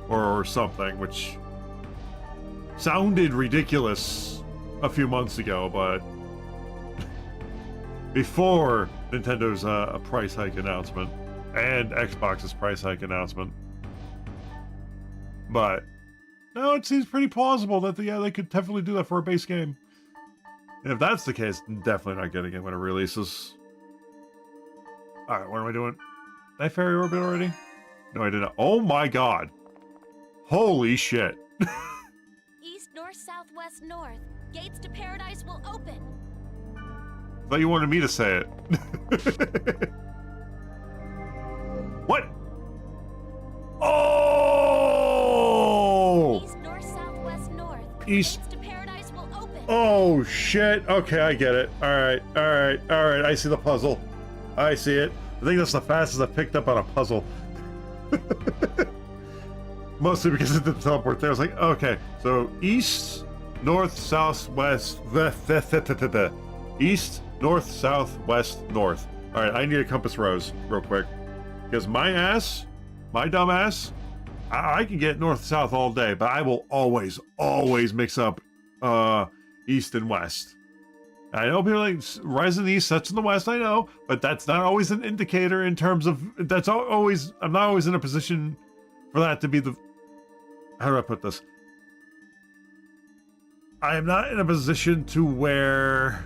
or something, which sounded ridiculous a few months ago, but before Nintendo's a price hike announcement and Xbox's price hike announcement. But no, it seems pretty plausible that they could definitely do that for a base game. And if that's the case, I'm definitely not getting it when it releases. Alright, what am I doing? Did I fairy orbit already? No, I didn't. Oh my god. Holy shit. East, north, south, west, north. Gates to paradise will open. I thought you wanted me to say it. What? Oh! East, north, south, west, north. East. Gates to paradise will open. Oh shit. Okay, I get it. Alright, alright, alright. I see the puzzle. I see it. I think that's the fastest I've picked up on a puzzle. Mostly because it didn't teleport there. I was like, okay, so east, north, south, west, east, north, south, west, north. All right, I need a compass rose real quick, because my dumb ass, I can get north, south all day, but I will always mix up east and west. I know people like rise in the east, sets in the west. I know, but that's not always an indicator in terms of that's always. I'm not always in a position for that to be the. How do I put this? I am not in a position to where.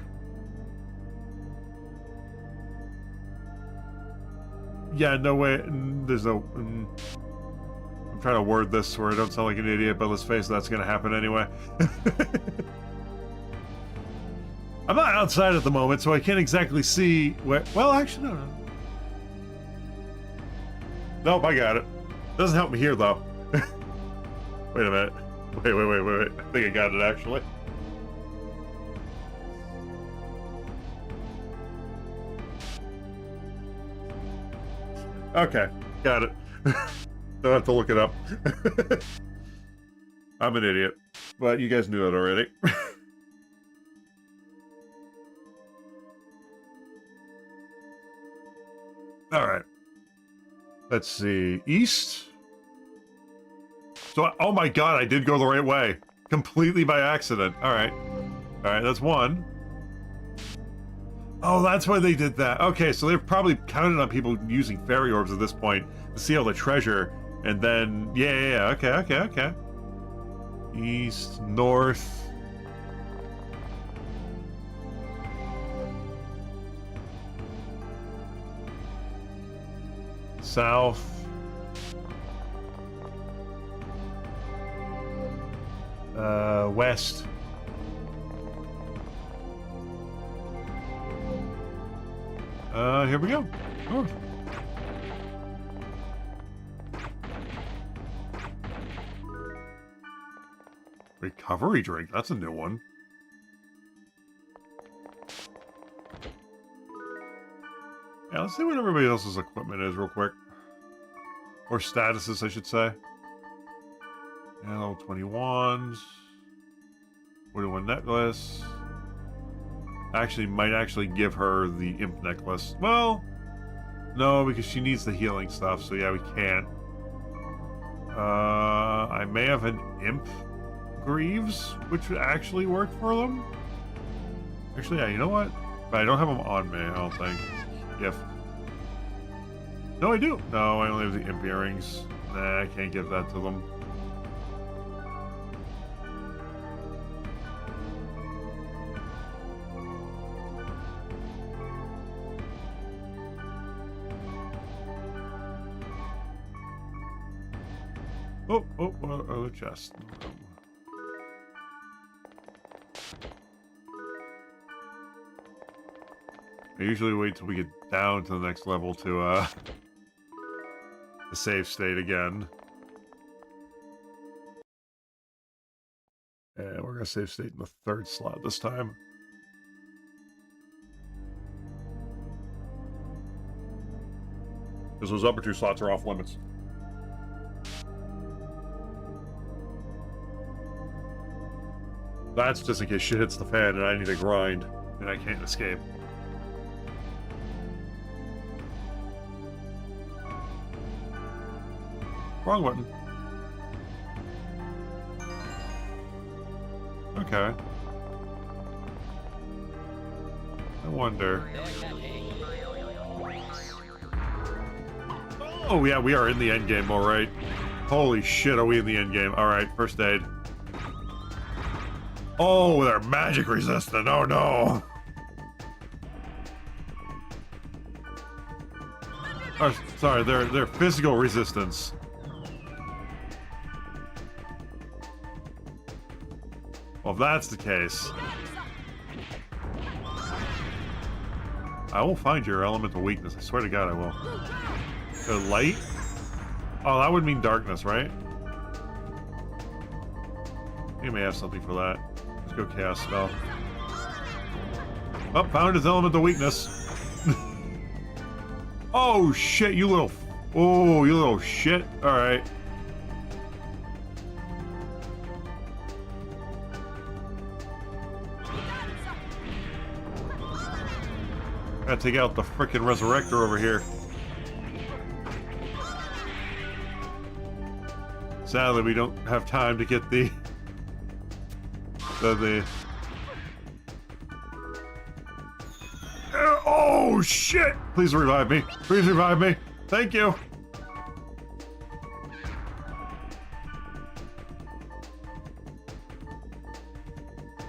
Yeah, no way. There's no. I'm trying to word this where I don't sound like an idiot, but let's face it, that's going to happen anyway. I'm not outside at the moment, so I can't exactly see where... Well, actually, no. Nope, I got it. Doesn't help me here, though. Wait a minute. Wait. I think I got it, actually. Okay, got it. Don't have to look it up. I'm an idiot. But you guys knew it already. All right. Let's see. East. So, oh my god, I did go the right way. Completely by accident. All right. All right, that's one. Oh, that's why they did that. Okay, so they've probably counted on people using fairy orbs at this point to see all the treasure. And then, yeah. Okay. East, north. South. West. Here we go. North. Recovery drink. That's a new one. Yeah, let's see what everybody else's equipment is real quick. Or statuses, I should say. Yeah, level 21s. 41 necklace. Actually, might actually give her the imp necklace. Well, no, because she needs the healing stuff, so yeah, we can't. I may have an imp greaves, which would actually work for them. Actually, yeah, you know what? But I don't have them on me, I don't think. If. No, I do. No, I only have the imp earrings. Nah, I can't give that to them. Oh, chest. I usually wait till we get down to the next level to, the save state again. And we're gonna save state in the 3rd slot this time. Because those upper 2 slots are off limits. That's just in case shit hits the fan and I need to grind and I can't escape. Wrong button. Okay. I wonder. Oh yeah, we are in the end game, alright. Holy shit, are we in the end game? Alright, first aid. Oh, they're magic resistant. Oh no. Oh, sorry, they're physical resistance. Well, if that's the case, I will find your elemental weakness. I swear to God, I will. The light? Oh, that would mean darkness, right? You may have something for that. Let's go cast spell. Oh, found his elemental weakness. Oh shit, you little... Oh, you little shit. Alright. Gotta take out the frickin' resurrector over here. Sadly, we don't have time to get the oh shit! Please revive me. Please revive me. Thank you.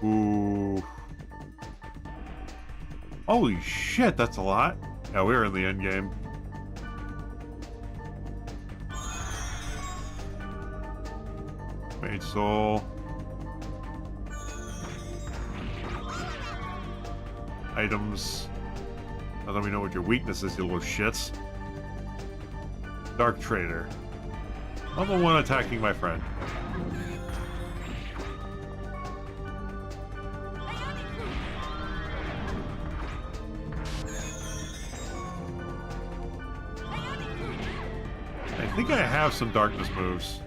Ooh. Holy shit, that's a lot. Yeah, we're in the end game. Mage soul. Items. Now that we know what your weakness is, you little shits. Dark Trader. I'm the one attacking my friend. I think I have some darkness moves.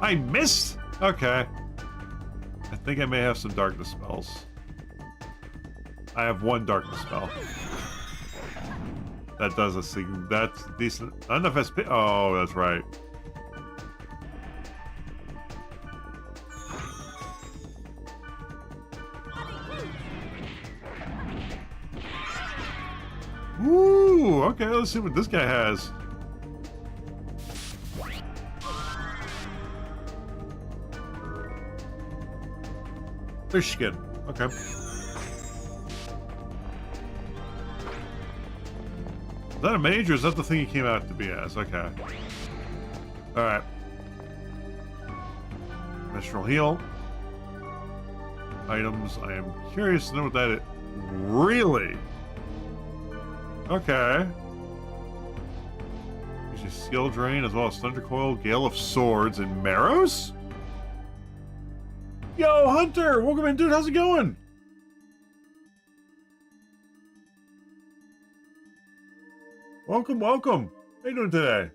I missed? Okay. I think I may have some darkness spells. I have one darkness spell. That does a thing. That's decent. Not enough SP. Oh, that's right. Ooh, okay, let's see what this guy has. Fish skin. Okay. Is that a mage or is that the thing he came out to be as? Okay. Alright. Mistral heal. Items. I am curious to know what that is. Really? Okay. Use a skill drain as well as Thunder Coil, Gale of Swords, and Marrows? Yo, Hunter! Welcome in, dude. How's it going? Welcome, welcome. How you doing today?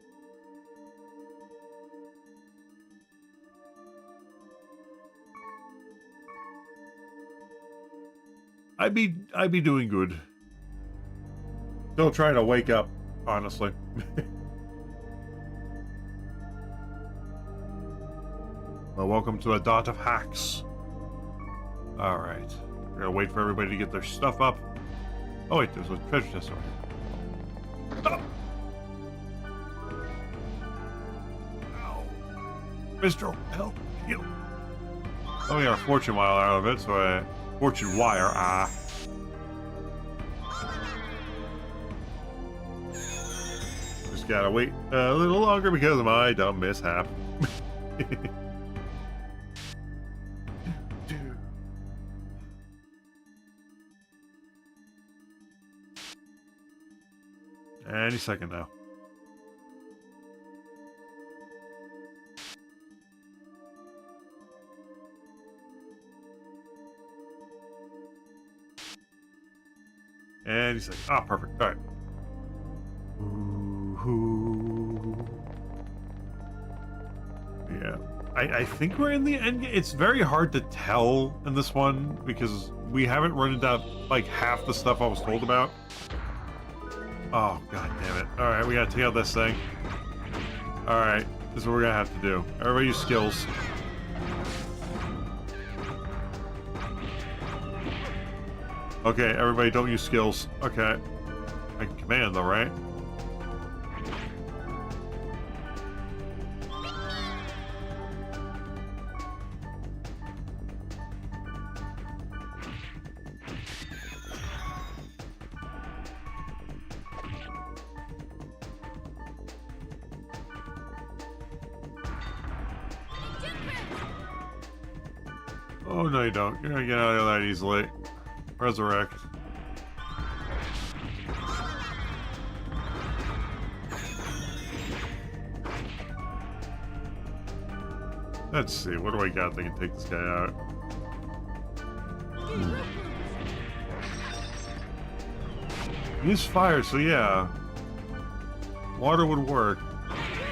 I'd be doing good. Still trying to wake up, honestly. Well, welcome to a dot of hacks. All right. We're gonna wait for everybody to get their stuff up. Oh wait, there's a treasure chest over here. Oh. Ow. Mistral, help, heal. Oh, we got a fortune wire out of it, so a fortune wire, Just gotta wait a little longer because of my dumb mishap. Any second now. Any second. Ah, perfect. All right. Yeah. I think we're in the end. It's very hard to tell in this one because we haven't run into like half the stuff I was told about. Oh, god damn it. Alright, we gotta take out this thing. Alright, this is what we're gonna have to do. Everybody use skills. Okay, everybody don't use skills. Okay. I can command though, right? Oh, no you don't. You're gonna get out of that easily. Resurrect. Let's see, what do I got that can take this guy out? Use fire, so yeah. Water would work.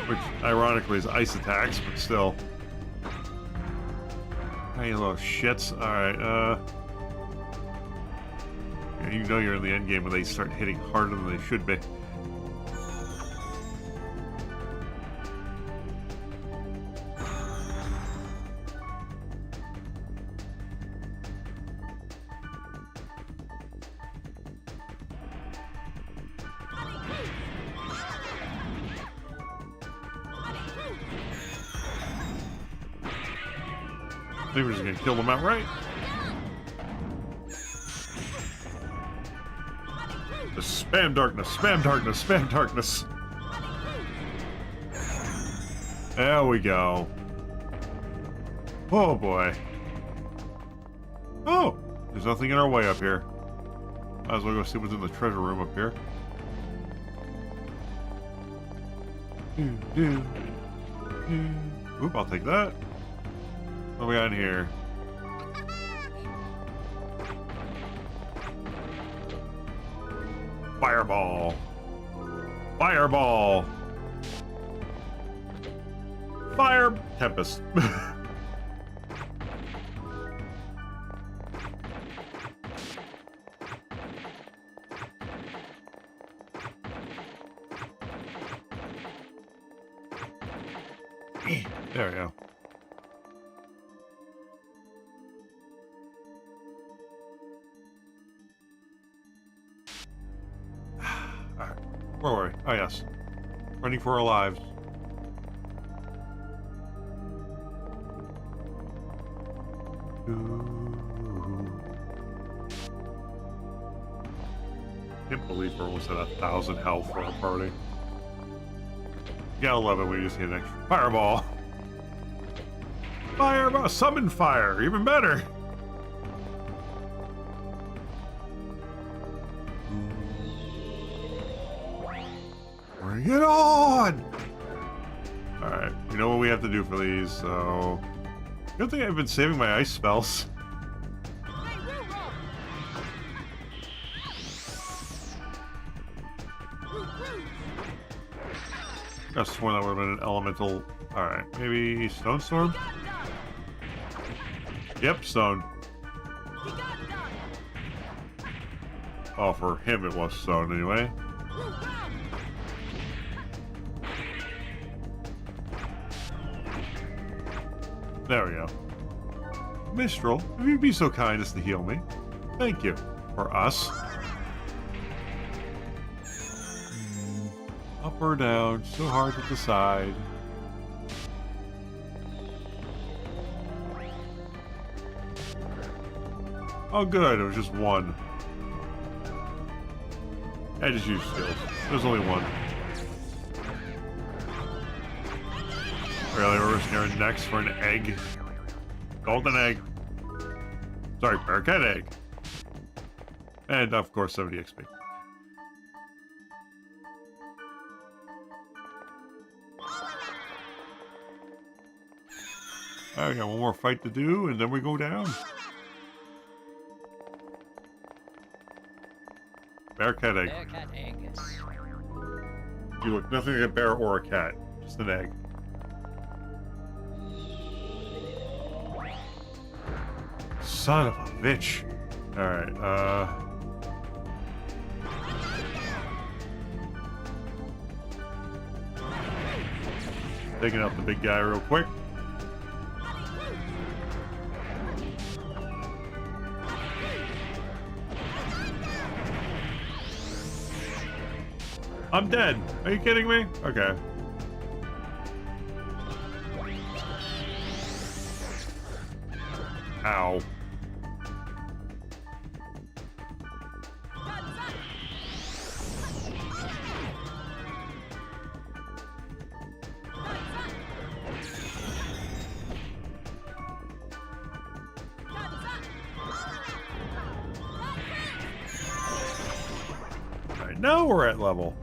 Which, ironically, is ice attacks, but still. Hey, you little shits. Alright, yeah, you know you're in the end game when they start hitting harder than they should be. I think we're just gonna kill them outright. The spam darkness, spam darkness, spam darkness. There we go. Oh boy. Oh, there's nothing in our way up here. Might as well go see what's in the treasure room up here. Oop, I'll take that. What do we got in here? Fireball. Fireball. Fire Tempest. There we go. Alright. Where were we? Oh, yes. Running for our lives. Can't believe we're almost at 1,000 health for our party. Yeah, 11. We just need an extra fireball. Fireball! Summon fire! Even better! Bring it on! Alright, you know what we have to do for these, so... Good thing I've been saving my ice spells. I could have sworn that would have been an elemental... Alright, maybe Stone Storm? Yep, Stone. Oh, for him it was Stone anyway. There we go. Mistral, if you'd be so kind as to heal me. Thank you. For us. Up or down, so hard to decide. Oh good, it was just one. I just used skills. There's only one. Really, we're risking our necks for an egg. Golden egg. Sorry, Bearcat egg. And of course 70 XP. I got one more fight to do, and then we go down. Bearcat egg. Bearcat egg. You look nothing like a bear or a cat. Just an egg. Son of a bitch. Alright, taking out the big guy real quick. I'm dead. Are you kidding me? Okay. Ow. Alright, now we're at level.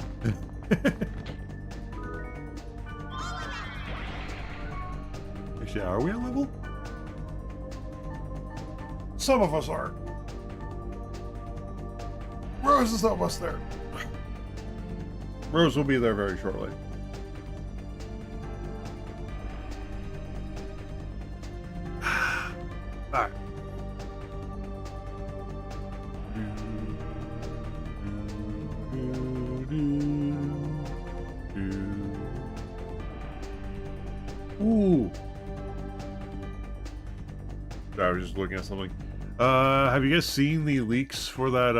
Actually, are we at level? Some of us are. Rose is almost there. Rose will be there very shortly. Alright. Ooh. I was just looking at something. Have you guys seen the leaks for that,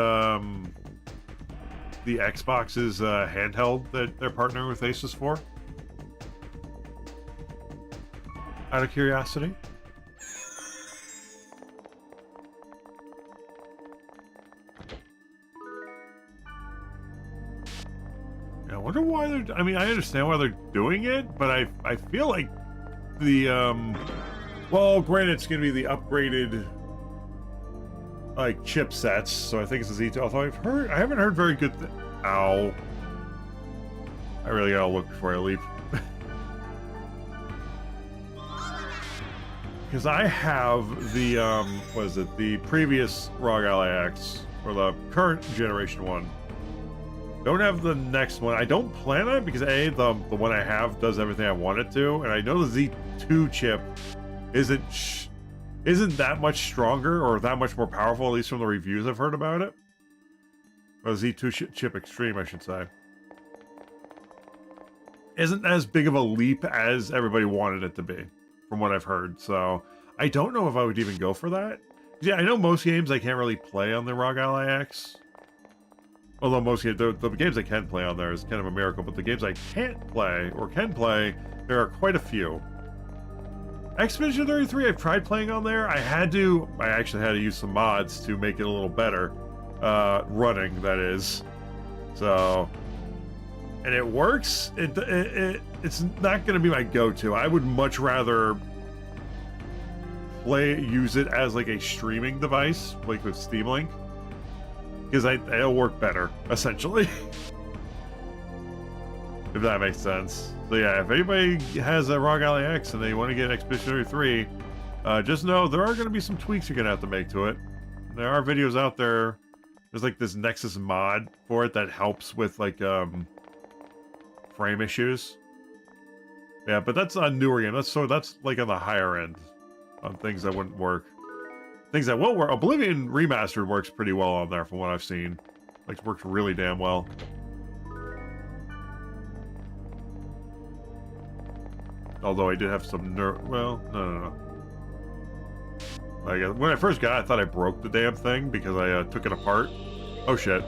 the Xbox's handheld that they're partnering with Asus for? Out of curiosity? I wonder why they're... I mean, I understand why they're doing it, but I feel like the, well, granted, it's going to be the upgraded, like, chipsets, so I think it's a Z2. Although I haven't heard very good Ow. I really gotta look before I leave. Because I have the, what is it, the previous ROG Ally X, or the current generation one. Don't have the next one. I don't plan on it because A, the one I have does everything I want it to, and I know the Z2 chip isn't that much stronger or that much more powerful, at least from the reviews I've heard about it. Or the Z2 chip Extreme, I should say. Isn't as big of a leap as everybody wanted it to be, from what I've heard. So I don't know if I would even go for that. Yeah, I know most games I can't really play on the ROG Ally X. Although most of the games I can play on there is kind of a miracle, but the games I can't play, or can play, there are quite a few. Expedition 33, I've tried playing on there. I actually had to use some mods to make it a little better. Running, that is. So, and it works. It's not going to be my go-to. I would much rather use it as like a streaming device, like with Steam Link. Because it'll work better, essentially. If that makes sense. So yeah, if anybody has a ROG Ally X and they want to get Expedition 33, just know there are going to be some tweaks you're going to have to make to it. There are videos out there. There's like this Nexus mod for it that helps with like frame issues. Yeah, but that's on newer game. That's like on the higher end on things that wouldn't work. Things that will work. Oblivion Remastered works pretty well on there from what I've seen. Like, it works really damn well. Although I did have some well, no. Like when I first got it, I thought I broke the damn thing because I took it apart. Oh shit.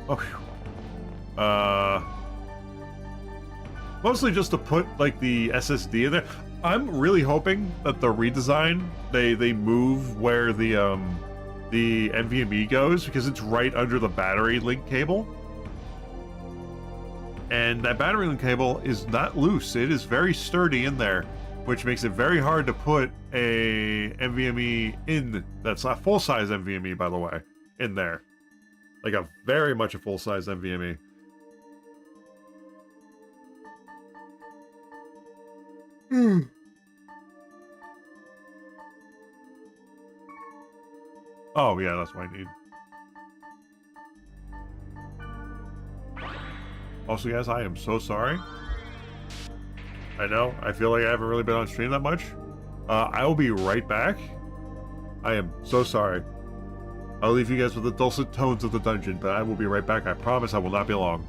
Oh. Mostly just to put like the SSD in there. I'm really hoping that the redesign they move where the NVMe goes, because it's right under the battery link cable. And that battery link cable is not loose. It is very sturdy in there, which makes it very hard to put a NVMe in. That's not full-size NVMe, by the way, in there. Like a very much a full-size NVMe. Oh, yeah, that's what I need. Also, guys, I am so sorry. I know, I feel like I haven't really been on stream that much. I will be right back. I am so sorry. I'll leave you guys with the dulcet tones of the dungeon, but I will be right back. I promise I will not be long.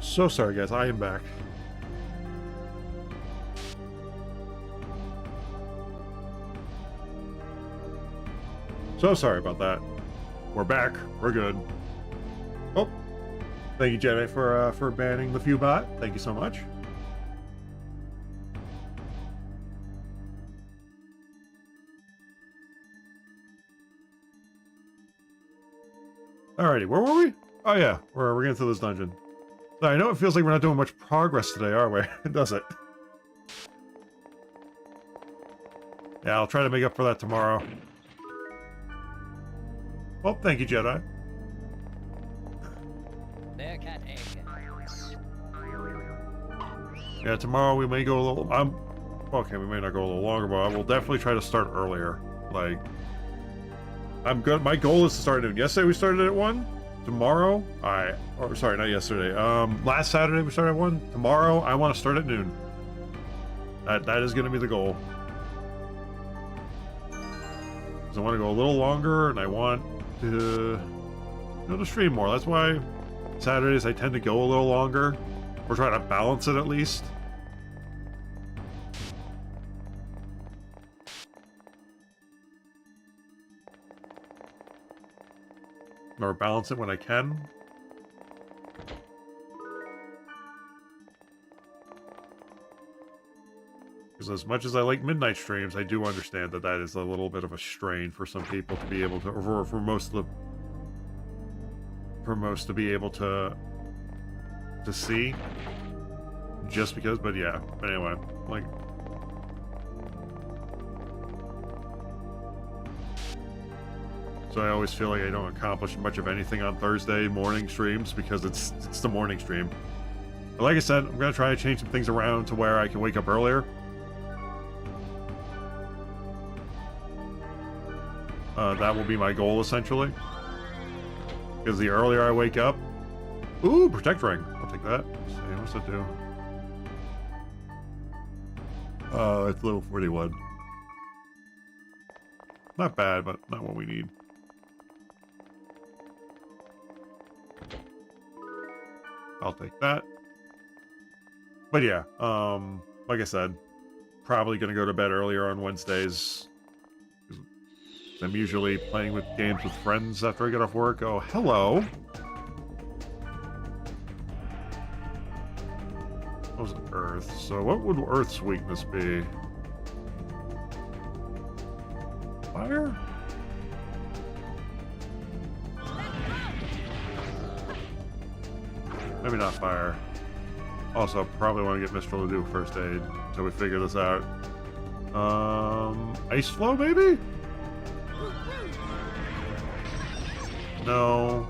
So sorry, guys. I am back. So sorry about that. We're back. We're good. Oh, thank you, Jedi, for banning the Fubot. Thank you so much. Alrighty, where were we? Oh yeah, we're getting to this dungeon. So I know it feels like we're not doing much progress today, are we? Does it? Yeah, I'll try to make up for that tomorrow. Well, thank you, Jedi. Yeah, tomorrow we may go a little... okay, we may not go a little longer, but I will definitely try to start earlier. Like, I'm good. My goal is to start at noon. Yesterday we started at 1. Tomorrow, or sorry, not yesterday. Last Saturday we started at 1. Tomorrow, I want to start at noon. That is going to be the goal. Because I want to go a little longer, and I want to, to stream more. That's why Saturdays I tend to go a little longer, or try to balance it at least. Or balance it when I can. Because as much as I like midnight streams, I do understand that that is a little bit of a strain for some people to be able to, or for most to be able to see. Just because, but yeah. But anyway, like. So I always feel like I don't accomplish much of anything on Thursday morning streams because it's the morning stream. But like I said, I'm going to try to change some things around to where I can wake up earlier. That will be my goal, essentially. Because the earlier I wake up... Ooh, Protect Ring. I'll take that. Let's see, what's that do? It's level 41. Not bad, but not what we need. I'll take that. But yeah, like I said, probably going to go to bed earlier on Wednesdays. I'm usually playing with games with friends after I get off work. Oh, hello. What was Earth? So what would Earth's weakness be? Fire? Maybe not fire. Also, probably want to get Mistral to do first aid until we figure this out. Ice Flow, maybe? No.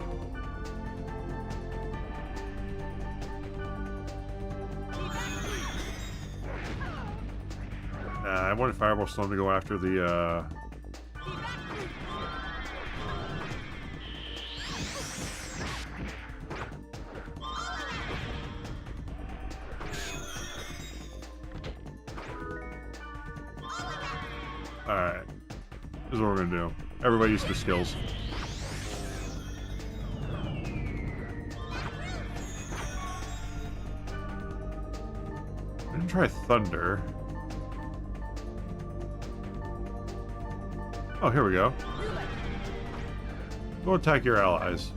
I wanted Fireball Storm to go after the, Alright. This is what we're gonna do. Everybody use their skills. I didn't try Thunder. Oh, here we go. Go attack your allies.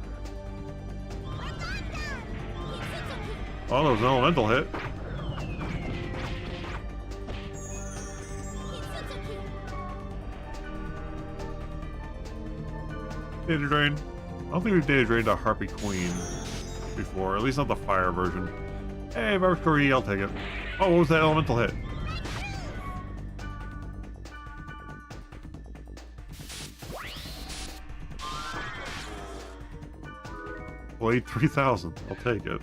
Oh, that was an elemental hit. Data Drain. I don't think we've Data Drained a Harpy Queen before, at least not the fire version. Hey, Valkyrie, I'll take it. Oh, what was that elemental hit? Blade 3000. I'll take it.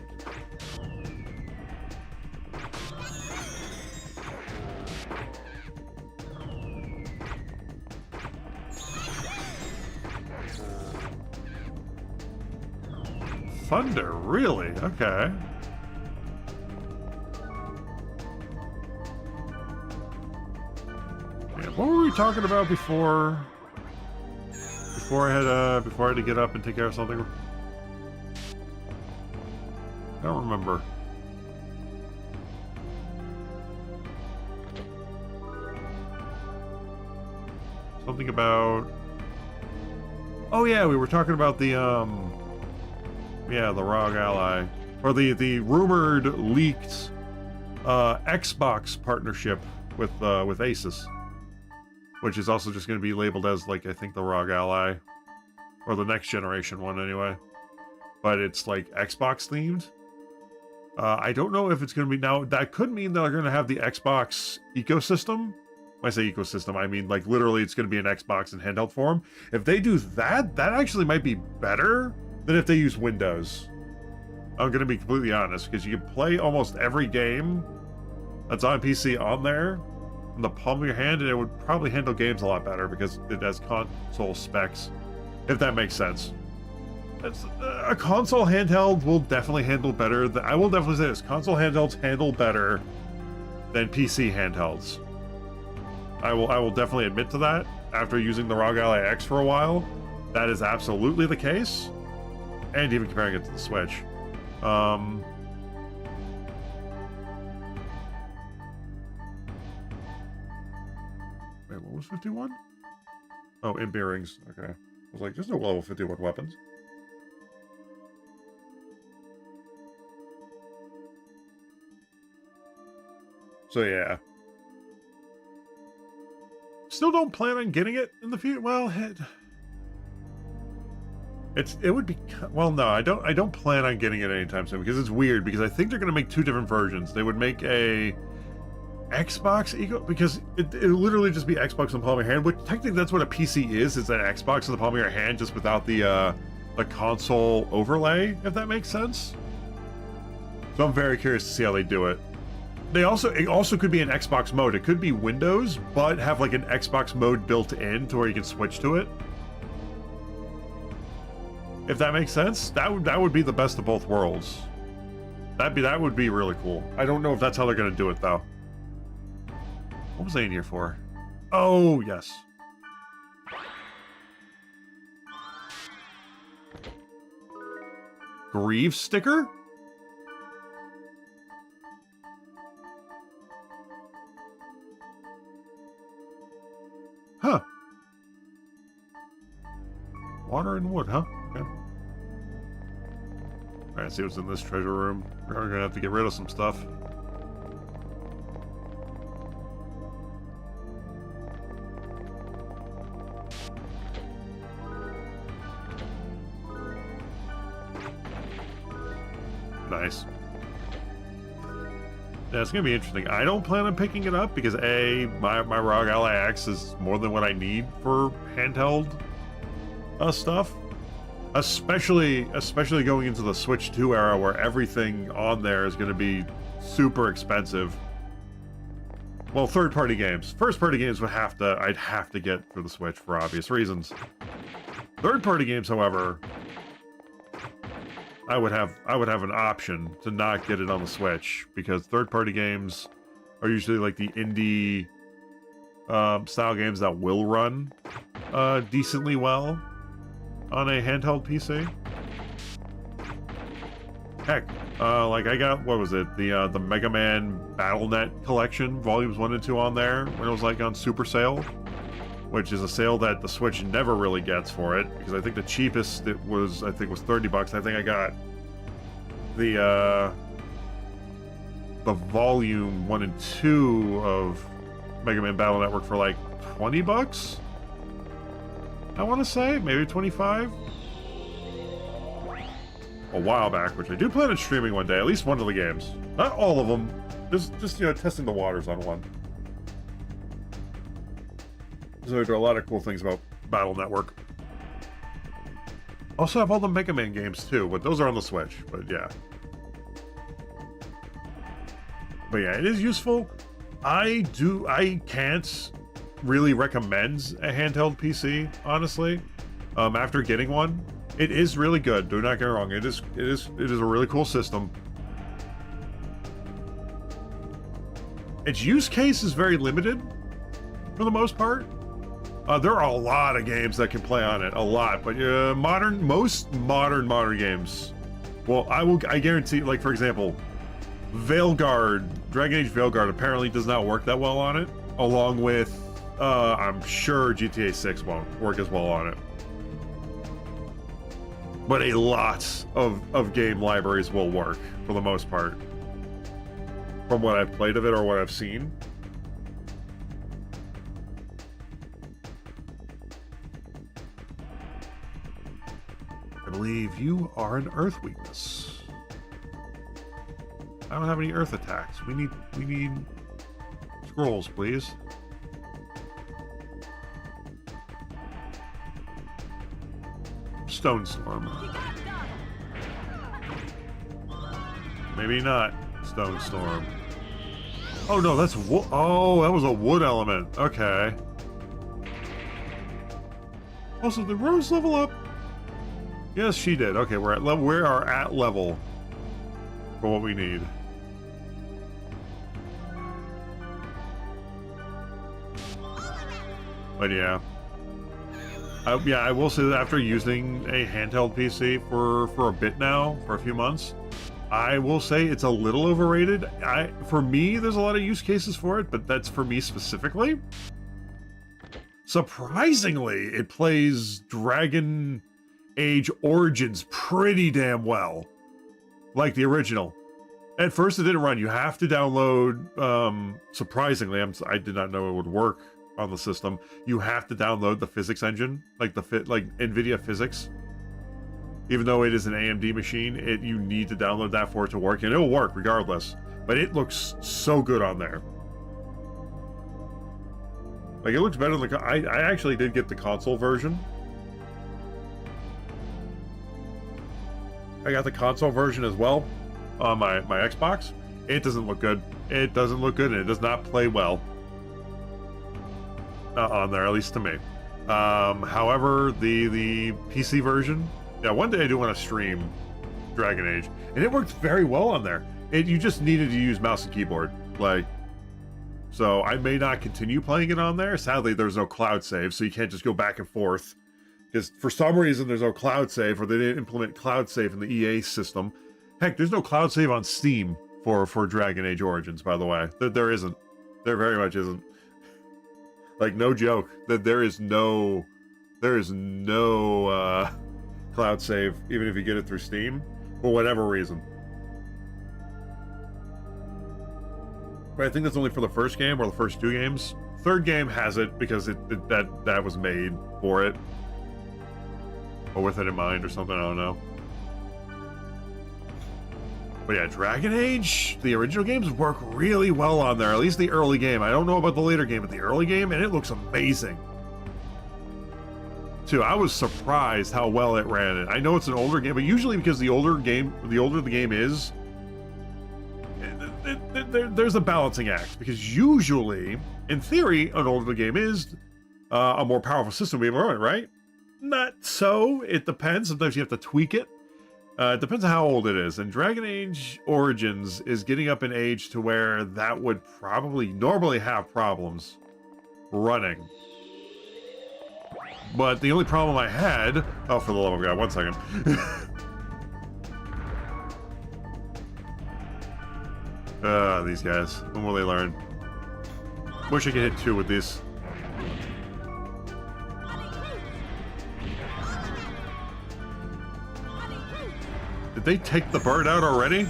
Thunder, really? Okay. Yeah, what were we talking about before? Before I had to get up and take care of something. I don't remember. Something about... Oh yeah, we were talking about the yeah, the ROG Ally, or the rumored leaked Xbox partnership with Asus, which is also just going to be labeled as, like, I think the ROG Ally, or the next generation one anyway. But it's like Xbox themed. I don't know if it's going to be, now that could mean they're going to have the Xbox ecosystem. When I say ecosystem, I mean, like, literally it's going to be an Xbox in handheld form. If they do that, that actually might be better than if they use Windows. I'm going to be completely honest, because you can play almost every game that's on PC on there in the palm of your hand, and it would probably handle games a lot better because it has console specs, if that makes sense. A console handheld will definitely handle better. I will definitely say this: console handhelds handle better than PC handhelds. I will definitely admit to that. After using the ROG Ally X for a while, that is absolutely the case. And even comparing it to the Switch. Wait, what was 51? Oh, in bearings. Okay. I was like, there's no level 51 weapons. So yeah. Still don't plan on getting it in the future. Well, it would be, well, no, I don't plan on getting it anytime soon, because it's weird, because I think they're going to make two different versions. They would make a Xbox Eco, because it would literally just be Xbox in the palm of your hand, which technically that's what a PC is an Xbox in the palm of your hand, just without the console overlay, if that makes sense. So I'm very curious to see how they do it. It also could be an Xbox mode. It could be Windows, but have like an Xbox mode built in to where you can switch to it. If that makes sense, that would be the best of both worlds. That would be really cool. I don't know if that's how they're gonna do it though. What was I in here for? Oh yes. Grieve sticker? Huh. Water and wood, huh? Okay. Alright, see what's in this treasure room. We're gonna have to get rid of some stuff. Nice. Yeah, it's gonna be interesting. I don't plan on picking it up because my ROG Ally X is more than what I need for handheld stuff. Especially going into the Switch 2 era, where everything on there is gonna be super expensive. Well, third-party games. First-party games I'd have to get for the Switch for obvious reasons. Third-party games, however, I would have an option to not get it on the Switch, because third-party games are usually like the indie style games that will run decently well on a handheld PC. Heck, like I got, what was it, the Mega Man BattleNet collection, volumes 1 and 2 on there when it was like on super sale, which is a sale that the Switch never really gets for it, because I think the cheapest it was, I think, was $30. I think I got the volume 1 and 2 of Mega Man Battle Network for like $20. I want to say maybe 25. A while back, which I do plan on streaming one day, at least one of the games, not all of them. Just you know, testing the waters on one. So there are a lot of cool things about Battle Network. Also have all the Mega Man games too, but those are on the Switch. But yeah. But yeah, it is useful. I can't really recommend a handheld PC, honestly. After getting one, it is really good. Do not get me wrong. It is a really cool system. Its use case is very limited for the most part. There are a lot of games that can play on it, a lot. But most modern games Well, I guarantee, like, for example, Veilguard, Dragon Age Veilguard apparently does not work that well on it, along with, I'm sure GTA 6 won't work as well on it. But a lot of game libraries will work, for the most part. From what I've played of it or what I've seen. I believe you are an Earth weakness. I don't have any Earth attacks. We need scrolls, please. Stone Storm. Maybe not Stone Storm. Oh no, that's wood. Oh, that was a wood element. Okay. Also, did Rose level up? Yes, she did. Okay, we are at level for what we need. But yeah. Yeah, I will say that after using a handheld PC for a bit now, for a few months, I will say it's a little overrated. For me, there's a lot of use cases for it, but that's for me specifically. Surprisingly, it plays Dragon Age Origins pretty damn well, like the original. At first, it didn't run. You have to download. Surprisingly, I did not know it would work on the system. You have to download the physics engine, like NVIDIA physics. Even though it is an AMD machine, you need to download that for it to work, and it'll work regardless. But it looks so good on there. Like, it looks better than I actually did get the console version. I got the console version as well on my Xbox. It doesn't look good. It doesn't look good, and it does not play well on there, at least to me. However, the PC version, yeah, one day I do want to stream Dragon Age, and it worked very well on there. You just needed to use mouse and keyboard, like. So I may not continue playing it on there. Sadly, there's no cloud save, so you can't just go back and forth. Because for some reason, there's no cloud save, or they didn't implement cloud save in the EA system. Heck, there's no cloud save on Steam for Dragon Age Origins, by the way. There isn't. There very much isn't. Like, no joke. There is no cloud save, even if you get it through Steam, for whatever reason. But I think that's only for the first game or the first two games. Third game has it because that was made for it, or with it in mind or something. I don't know. But yeah, Dragon Age, the original games work really well on there. At least the early game. I don't know about the later game, but the early game, and it looks amazing. Too, I was surprised how well it ran it. I know it's an older game, but usually because the older the game is, there's a balancing act, because usually, in theory, an older the game is, a more powerful system we have run, right? Not so. It depends. Sometimes you have to tweak it. It depends on how old it is. And Dragon Age Origins is getting up in age to where that would probably normally have problems running. But the only problem I had... Oh, for the love of God, 1 second. These guys. When will they learn? Wish I could hit 2 with these. Did they take the bird out already?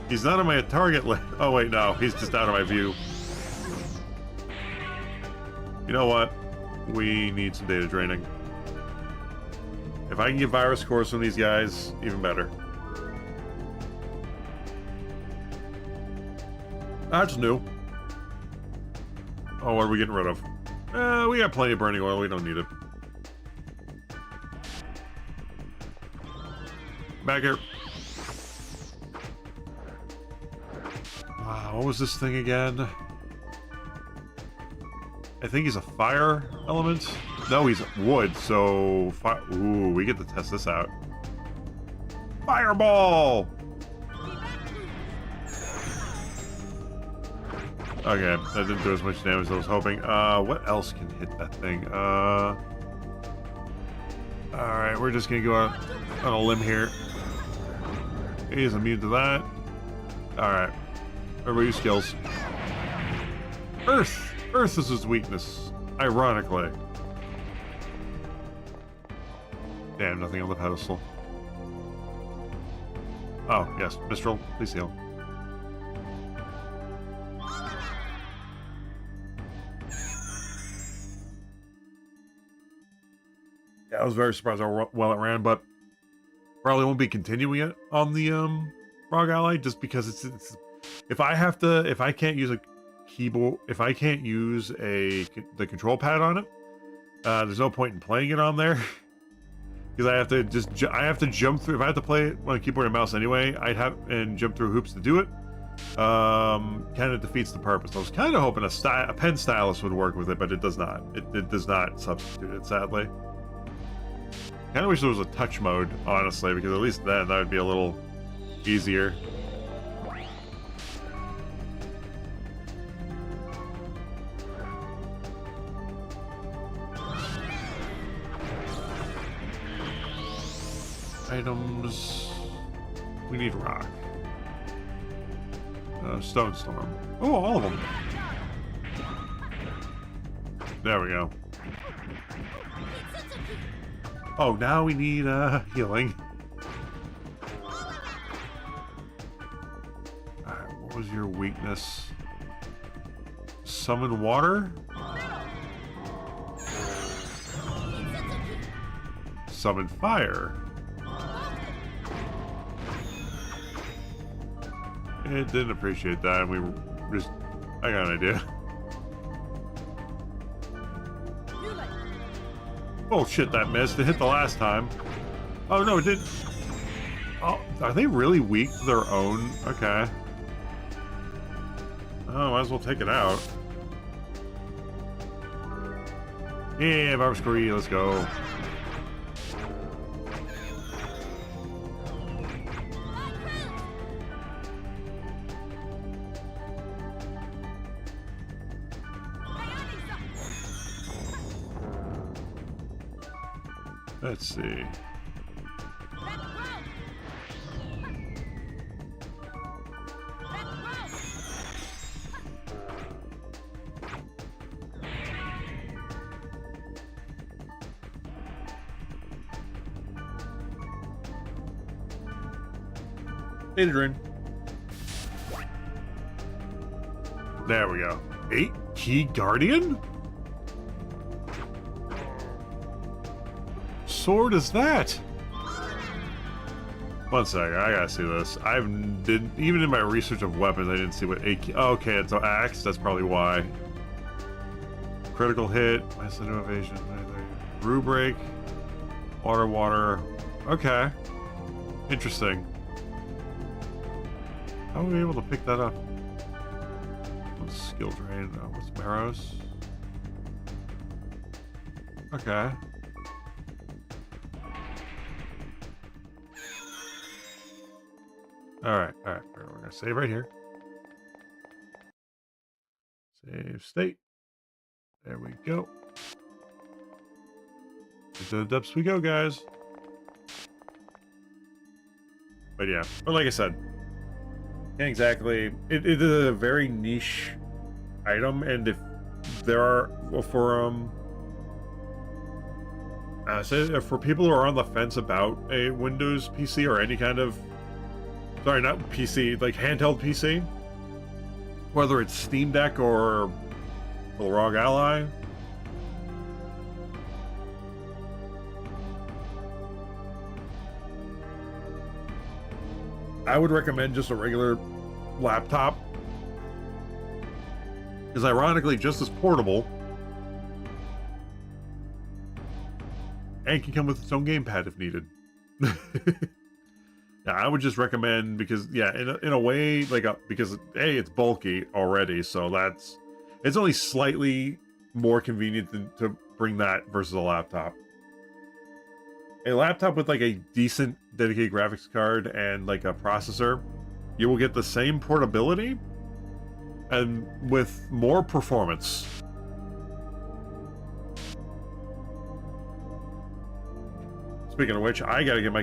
He's not on my target list. Oh wait, no. He's just out of my view. You know what? We need some data draining. If I can get virus cores from these guys, even better. That's new. Oh, what are we getting rid of? We got plenty of burning oil. We don't need it. Back here. What was this thing again? I think he's a fire element. No, he's wood, so... Ooh, we get to test this out. Fireball! Okay, that didn't do as much damage as I was hoping. What else can hit that thing? Alright, we're just gonna go out on a limb here. He's immune to that. Alright. Everybody use skills. Earth! Earth is his weakness. Ironically. Damn, nothing on the pedestal. Oh, yes. Mistral, please heal. Yeah, I was very surprised how well it ran, but probably won't be continuing it on the Frog Ally just because it's if I can't use a keyboard, if I can't use the control pad on it, there's no point in playing it on there because I have to jump through. If I have to play it on keyboard and mouse anyway, I'd have and jump through hoops to do it. Kind of defeats the purpose. I was kind of hoping a pen stylus would work with it, but it does not. It does not substitute it, sadly. Kind of wish there was a touch mode, honestly, because at least then that would be a little easier. Items. We need rock. Stone storm. Oh, all of them. There we go. Oh, now we need healing. Alright, what was your weakness? Summon water? Summon fire. It didn't appreciate that, and we just... I got an idea. Oh shit, that missed. It hit the last time. Oh no, it didn't. Oh, are they really weak to their own? Okay. Oh, might as well take it out. Yeah, Barbascuree, let's go. Let's see. Data drain. There we go. 8 Key Guardian? Sword is that? One second, I gotta see this. Even in my research of weapons, I didn't see what oh, okay, it's an axe. That's probably why. Critical hit, massive innovation, brew break, water. Okay, interesting. How are we able to pick that up? What's skill drain? What's Marrows? Okay. Alright. We're gonna save right here. Save state. There we go. Into the depths we go, guys. But yeah, but like I said, can't exactly. It is a very niche item, and if there are for people who are on the fence about a Windows PC or any kind of, sorry, not PC, like handheld PC, whether it's Steam Deck or the ROG Ally, I would recommend just a regular laptop, because ironically just as portable and can come with its own gamepad if needed. Yeah, I would just recommend, because yeah, in a way, like because A, it's bulky already, so it's only slightly more convenient to bring that versus a laptop. A laptop with like a decent dedicated graphics card and like a processor, you will get the same portability and with more performance. Speaking of which, I gotta get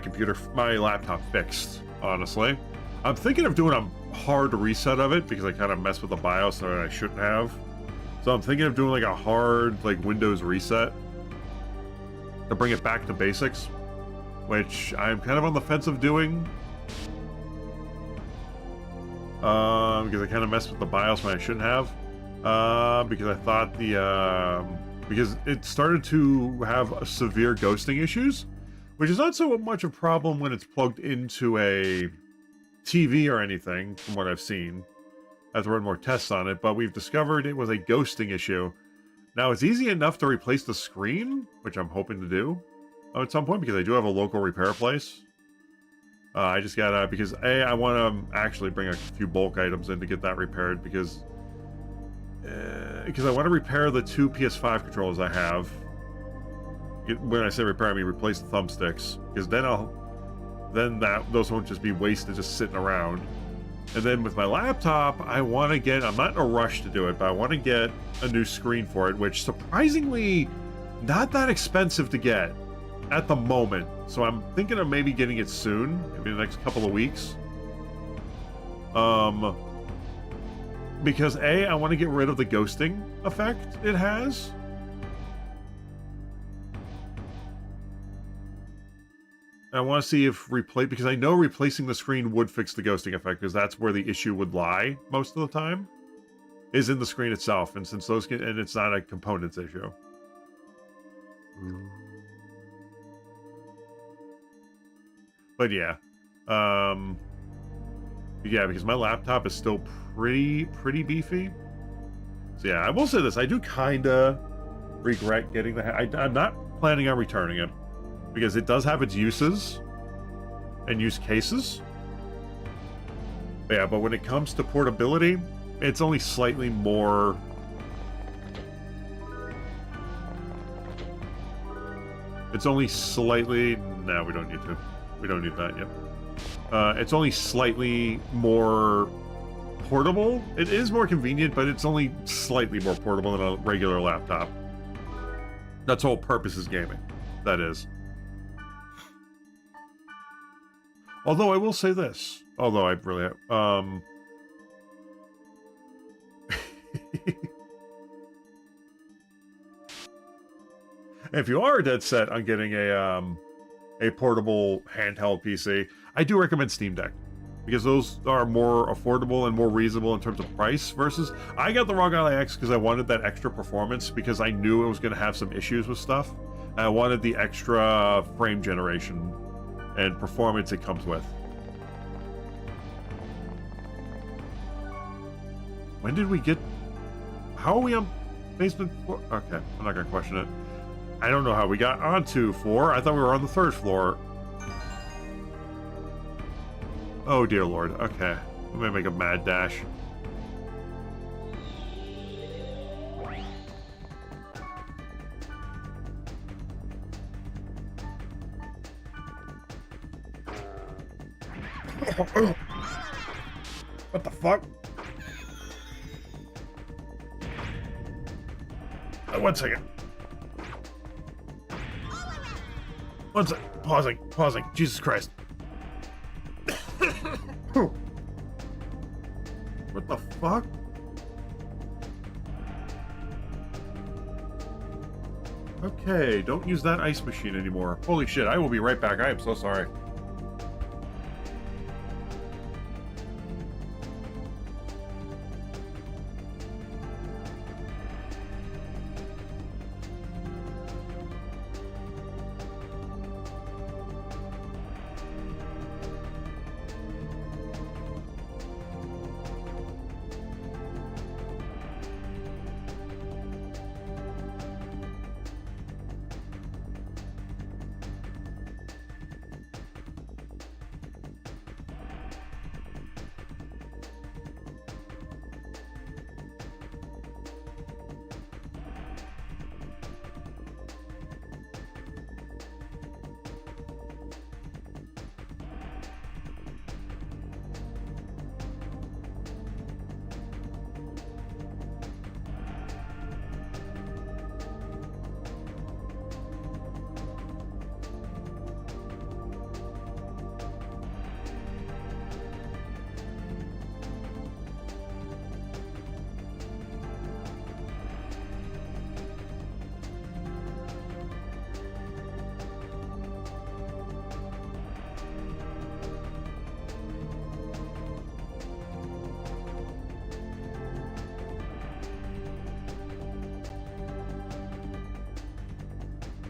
my laptop fixed. honestly. I'm thinking of doing a hard reset of it because I kind of messed with the BIOS that I shouldn't have. So I'm thinking of doing like a hard like Windows reset to bring it back to basics, which I'm kind of on the fence of doing. Because I kind of messed with the BIOS when I shouldn't have. Because I thought because it started to have severe ghosting issues, which is not so much a problem when it's plugged into a TV or anything, from what I've seen. I have to run more tests on it, but we've discovered it was a ghosting issue. Now, it's easy enough to replace the screen, which I'm hoping to do at some point, because I do have a local repair place. I just gotta, because I want to actually bring a few bulk items in to get that repaired, because I want to repair the 2 PS5 controllers I have. When I say repair, I mean replace the thumbsticks, because then those won't just be wasted just sitting around. And then with my laptop, I want to get, I'm not in a rush to do it, but I want to get a new screen for it, which surprisingly not that expensive to get at the moment. So I'm thinking of maybe getting it soon, maybe the next couple of weeks. Because I want to get rid of the ghosting effect it has. I want to see if because I know replacing the screen would fix the ghosting effect, because that's where the issue would lie most of the time, is in the screen itself, and since and it's not a components issue. But yeah, because my laptop is still pretty beefy. So yeah, I will say this: I do kinda regret getting the. I'm not planning on returning it, because it does have its uses and use cases. Yeah, but when it comes to portability, it's only slightly more... It's only slightly... No, we don't need to. We don't need that yet. It's only slightly more portable. It is more convenient, but it's only slightly more portable than a regular laptop. That's whole purpose is gaming. That is. Although I will say this, although I really if you are dead set on getting a portable handheld PC, I do recommend Steam Deck, because those are more affordable and more reasonable in terms of price. Versus, I got the ROG Ally X because I wanted that extra performance, because I knew it was going to have some issues with stuff. And I wanted the extra frame generation and performance it comes with. When did we get... How are we on basement 4? Okay, I'm not gonna question it. I don't know how we got onto 4. I thought we were on the 3rd floor. Oh dear lord, okay. I'm gonna make a mad dash. What the fuck? One second. One sec. Pausing. Jesus Christ. What the fuck? Okay, don't use that ice machine anymore. Holy shit, I will be right back. I am so sorry.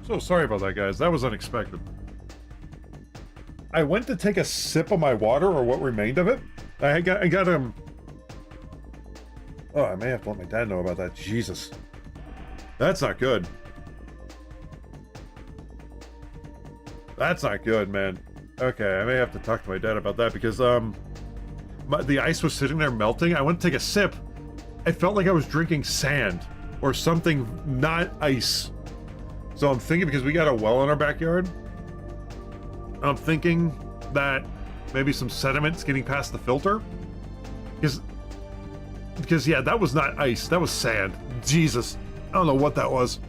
So sorry about that, guys. That was unexpected. I went to take a sip of my water, or what remained of it. I got Oh, I may have to let my dad know about that. Jesus. That's not good. That's not good, man. Okay, I may have to talk to my dad about that because, the ice was sitting there melting. I went to take a sip. I felt like I was drinking sand or something, not ice. So I'm thinking, because we got a well in our backyard, I'm thinking that maybe some sediment's getting past the filter. Because yeah, that was not ice. That was sand. Jesus. I don't know what that was.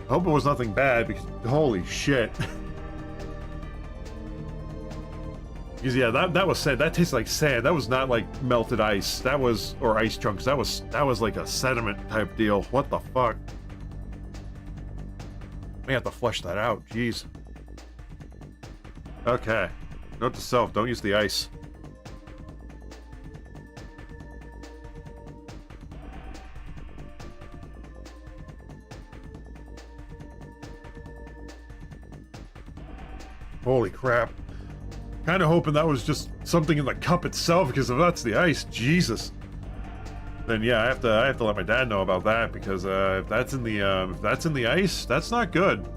I hope it was nothing bad, because holy shit. Because yeah, that was sand. That tastes like sand. That was not like melted ice. That was, or ice chunks. That was like a sediment type deal. What the fuck? May have to flush that out. Jeez. Okay. Note to self: don't use the ice. Holy crap. Kind of hoping that was just something in the cup itself, because if that's the ice, Jesus. Then yeah, I have to let my dad know about that, because if that's in the ice, that's not good.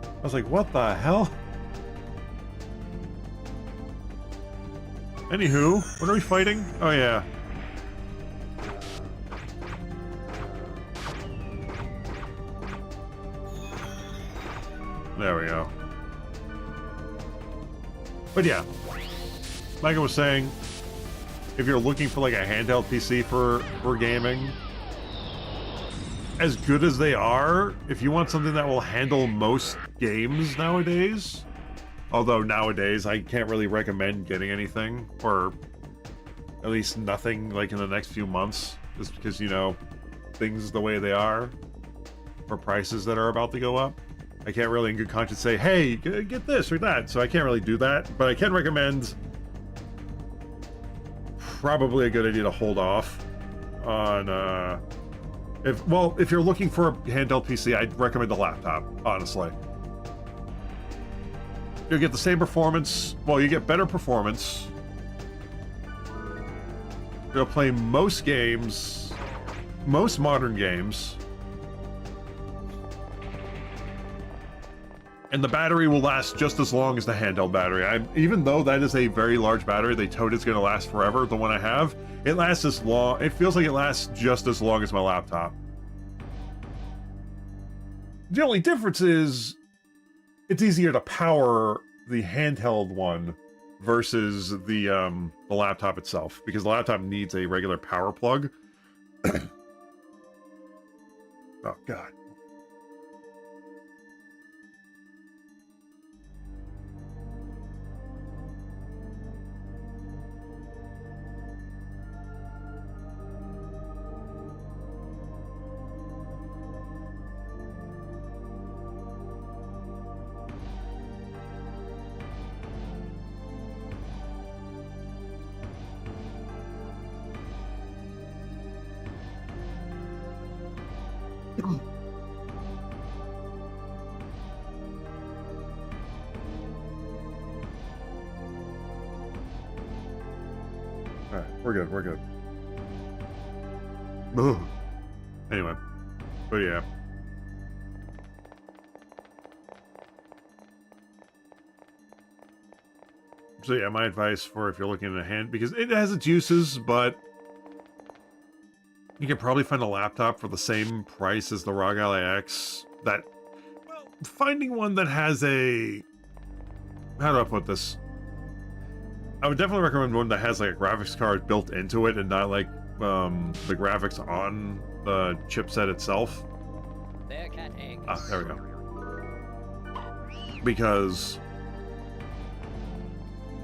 I was like, what the hell? Anywho, what are we fighting? Oh yeah. There we go. But yeah, like I was saying, if you're looking for like a handheld PC for gaming, as good as they are, if you want something that will handle most games nowadays, although nowadays I can't really recommend getting anything, or at least nothing like in the next few months, just because, you know, things the way they are, for prices that are about to go up. I can't really in good conscience say, hey, get this or that, so I can't really do that, but I can recommend probably a good idea to hold off on, if you're looking for a handheld PC, I'd recommend a laptop, honestly. You'll get the same performance, well, you get better performance. You'll play most games, most modern games. And the battery will last just as long as the handheld battery. Even though that is a very large battery, they told it's going to last forever, the one I have, it lasts as long, it feels like it lasts just as long as my laptop. The only difference is, it's easier to power the handheld one versus the laptop itself, because the laptop needs a regular power plug. Oh, God. Alright, we're good, we're good. Ugh. Anyway, but yeah. So yeah, my advice for if you're looking at a hand, because it has its uses, but you can probably find a laptop for the same price as the ROG Ally X. That, well, finding one that has a, how do I put this? I would definitely recommend one that has like a graphics card built into it and not like the graphics on the chipset itself. There we go. Because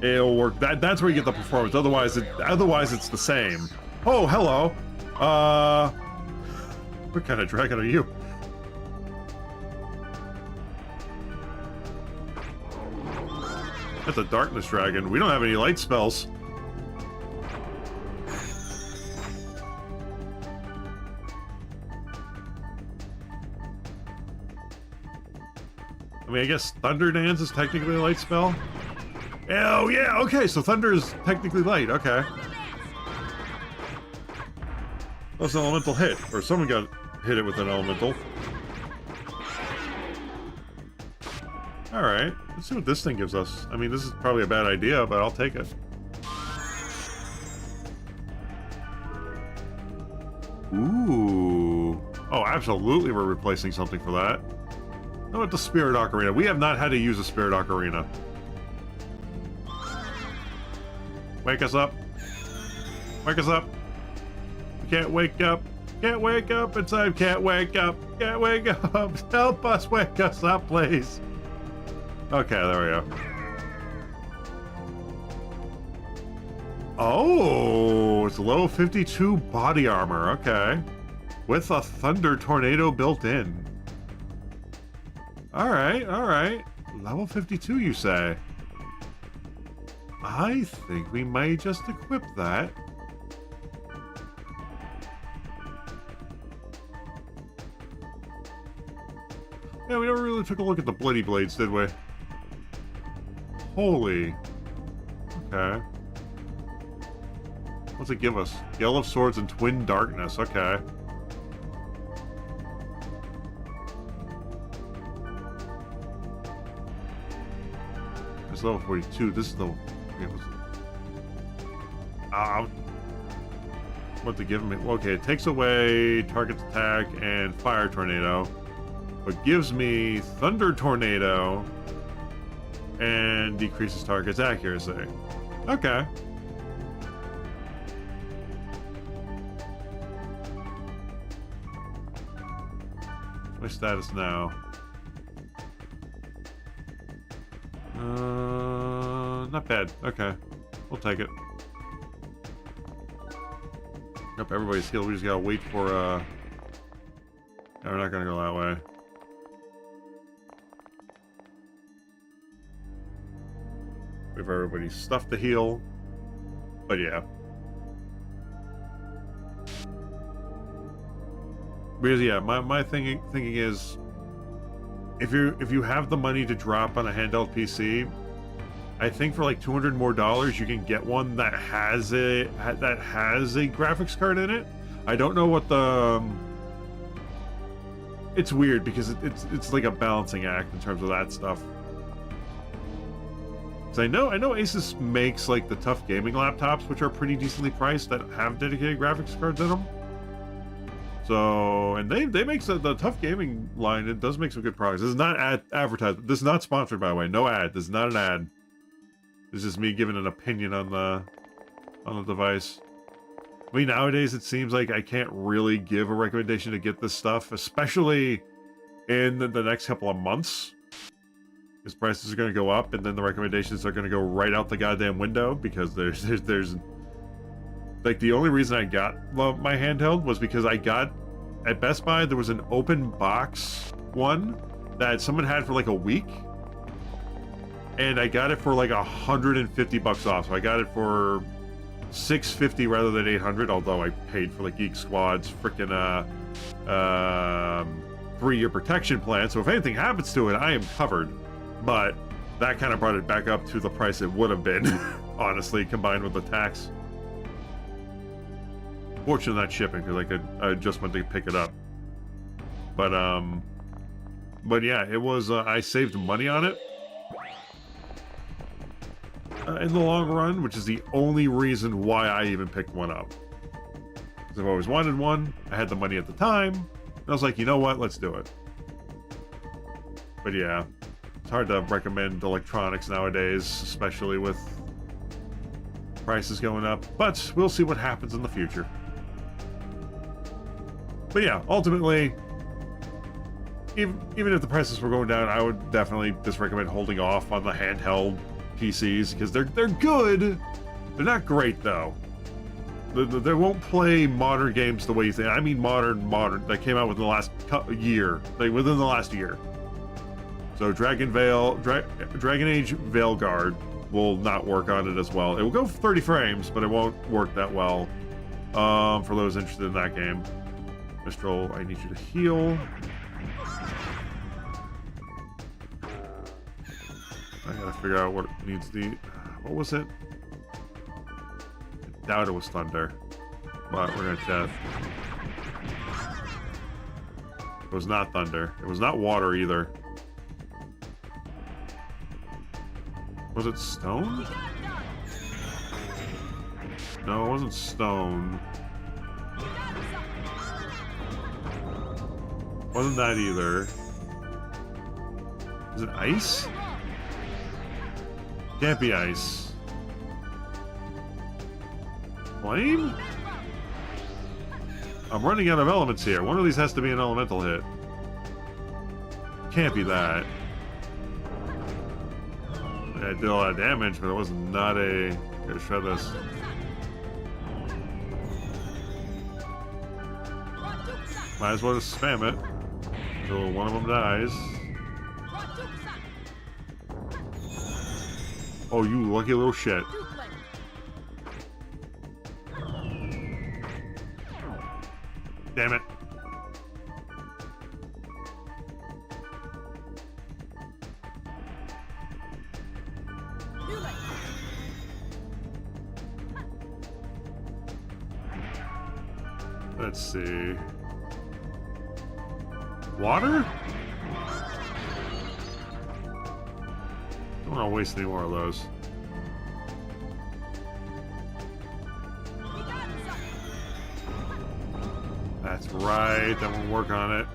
it'll work. That's where you get the performance. Otherwise it's the same. Oh, hello. What kind of dragon are you? That's a darkness dragon. We don't have any light spells. mean, I guess Thunder Dance is technically a light spell. Oh, yeah, okay, so Thunder is technically light, okay. That's an elemental hit, or someone got hit it with an elemental. Alright, let's see what this thing gives us. I mean, this is probably a bad idea, but I'll take it. Ooh. Oh, absolutely we're replacing something for that. How about the Spirit Ocarina? We have not had to use a Spirit Ocarina. Wake us up. Wake us up. We can't wake up. Can't wake up inside. Can't wake up. Can't wake up. Help us wake us up, please. Okay, there we go. Oh, it's low 52 body armor. Okay. With a Thunder Tornado built in. Alright, alright. Level 52, you say? I think we might just equip that. Yeah, we never really took a look at the Bloody Blades, did we? Holy. Okay. What's it give us? Yell of Swords and Twin Darkness. Okay. It's level 42. This is the... what to give me? Okay, it takes away target's attack and Fire Tornado, but gives me Thunder Tornado and decreases target's accuracy. Okay. What's my status now? Not bad. Okay. We'll take it. Yep, everybody's healed. We just gotta wait for, no, we're not gonna go that way. We have everybody's stuff to heal. But yeah. Because yeah, my thinking is if you have the money to drop on a handheld PC, I think for like $200 more you can get one that has a graphics card in it. I don't know what the it's weird because it's like a balancing act in terms of that stuff. So I know Asus makes like the tough gaming laptops, which are pretty decently priced, that have dedicated graphics cards in them. So, and they make the tough gaming line. It does make some good products. This is not advertised. This is not sponsored, by the way. No ad. This is not an ad. This is me giving an opinion on the device. I mean, nowadays it seems like I can't really give a recommendation to get this stuff, especially in the next couple of months. Because prices are going to go up, and then the recommendations are going to go right out the goddamn window, because there's like, the only reason I got my handheld was because I got at Best Buy, there was an open box one that someone had for like a week, and I got it for like $150 off. So I got it for $650 rather than $800, although I paid for like Geek Squad's freaking 3-year protection plan. So if anything happens to it, I am covered. But that kind of brought it back up to the price it would have been, honestly, combined with the tax. Fortunately, not shipping, because I just went to pick it up. But yeah, it was, I saved money on it in the long run, which is the only reason why I even picked one up. Because I've always wanted one, I had the money at the time, and I was like, you know what, let's do it. But yeah, it's hard to recommend electronics nowadays, especially with prices going up, but we'll see what happens in the future. But yeah, ultimately, even if the prices were going down, I would definitely just recommend holding off on the handheld PCs, because they're good. They're not great though. They won't play modern games the way you think. I mean modern that came out within the last year, like within the last year. So Dragon Age Veilguard will not work on it as well. It will go 30 frames, but it won't work that well for those interested in that game. Mistral, I need you to heal. I gotta figure out what needs the... what was it? I doubt it was thunder. But we're gonna check. It was not thunder. It was not water either. Was it stone? No, it wasn't stone. Wasn't that either. Is it ice? Can't be ice. Flame? I'm running out of elements here. One of these has to be an elemental hit. Can't be that. Yeah, it did a lot of damage, but it was not a... Here, try this. Might as well just spam it until one of them dies. Oh, you lucky little shit. Damn it. Let's see. Water? Don't want to waste any more of those. That's right. Then we'll work on it.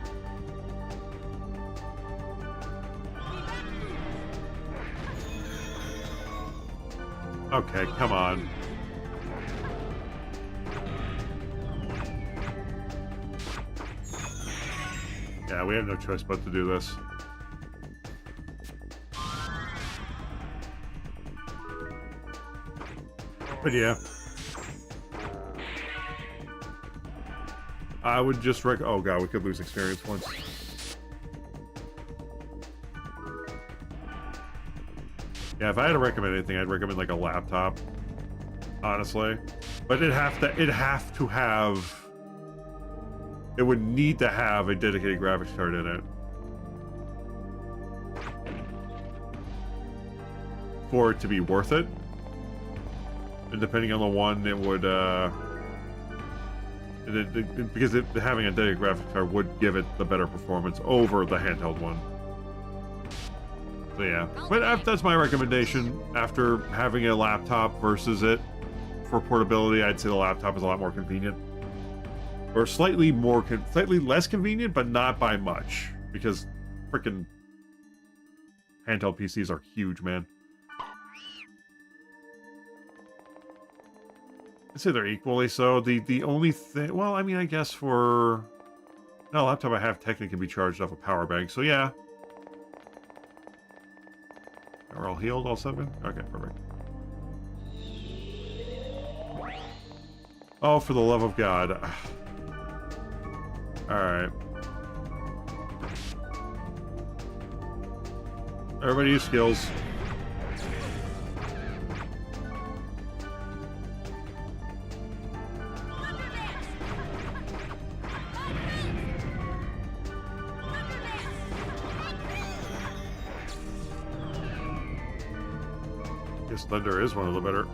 Okay, come on. Yeah, we have no choice but to do this. But yeah. I would just oh god, we could lose experience points. Yeah, if I had to recommend anything, I'd recommend like a laptop. Honestly. But it would need to have a dedicated graphics card in it. For it to be worth it. And depending on the one, it would, because having a dedicated graphics card would give it the better performance over the handheld one. So yeah, but that's my recommendation. After having a laptop versus it for portability, I'd say the laptop is a lot more convenient. Or slightly less convenient, but not by much. Because freaking handheld PCs are huge, man. I'd say they're equally so. The only thing... Well, I mean, I guess for... No, laptop I have technically can be charged off a power bank, so yeah. Are all healed, all 7? Okay, perfect. Oh, for the love of God. Alright. Everybody use skills. Guess Thunder is one of the better.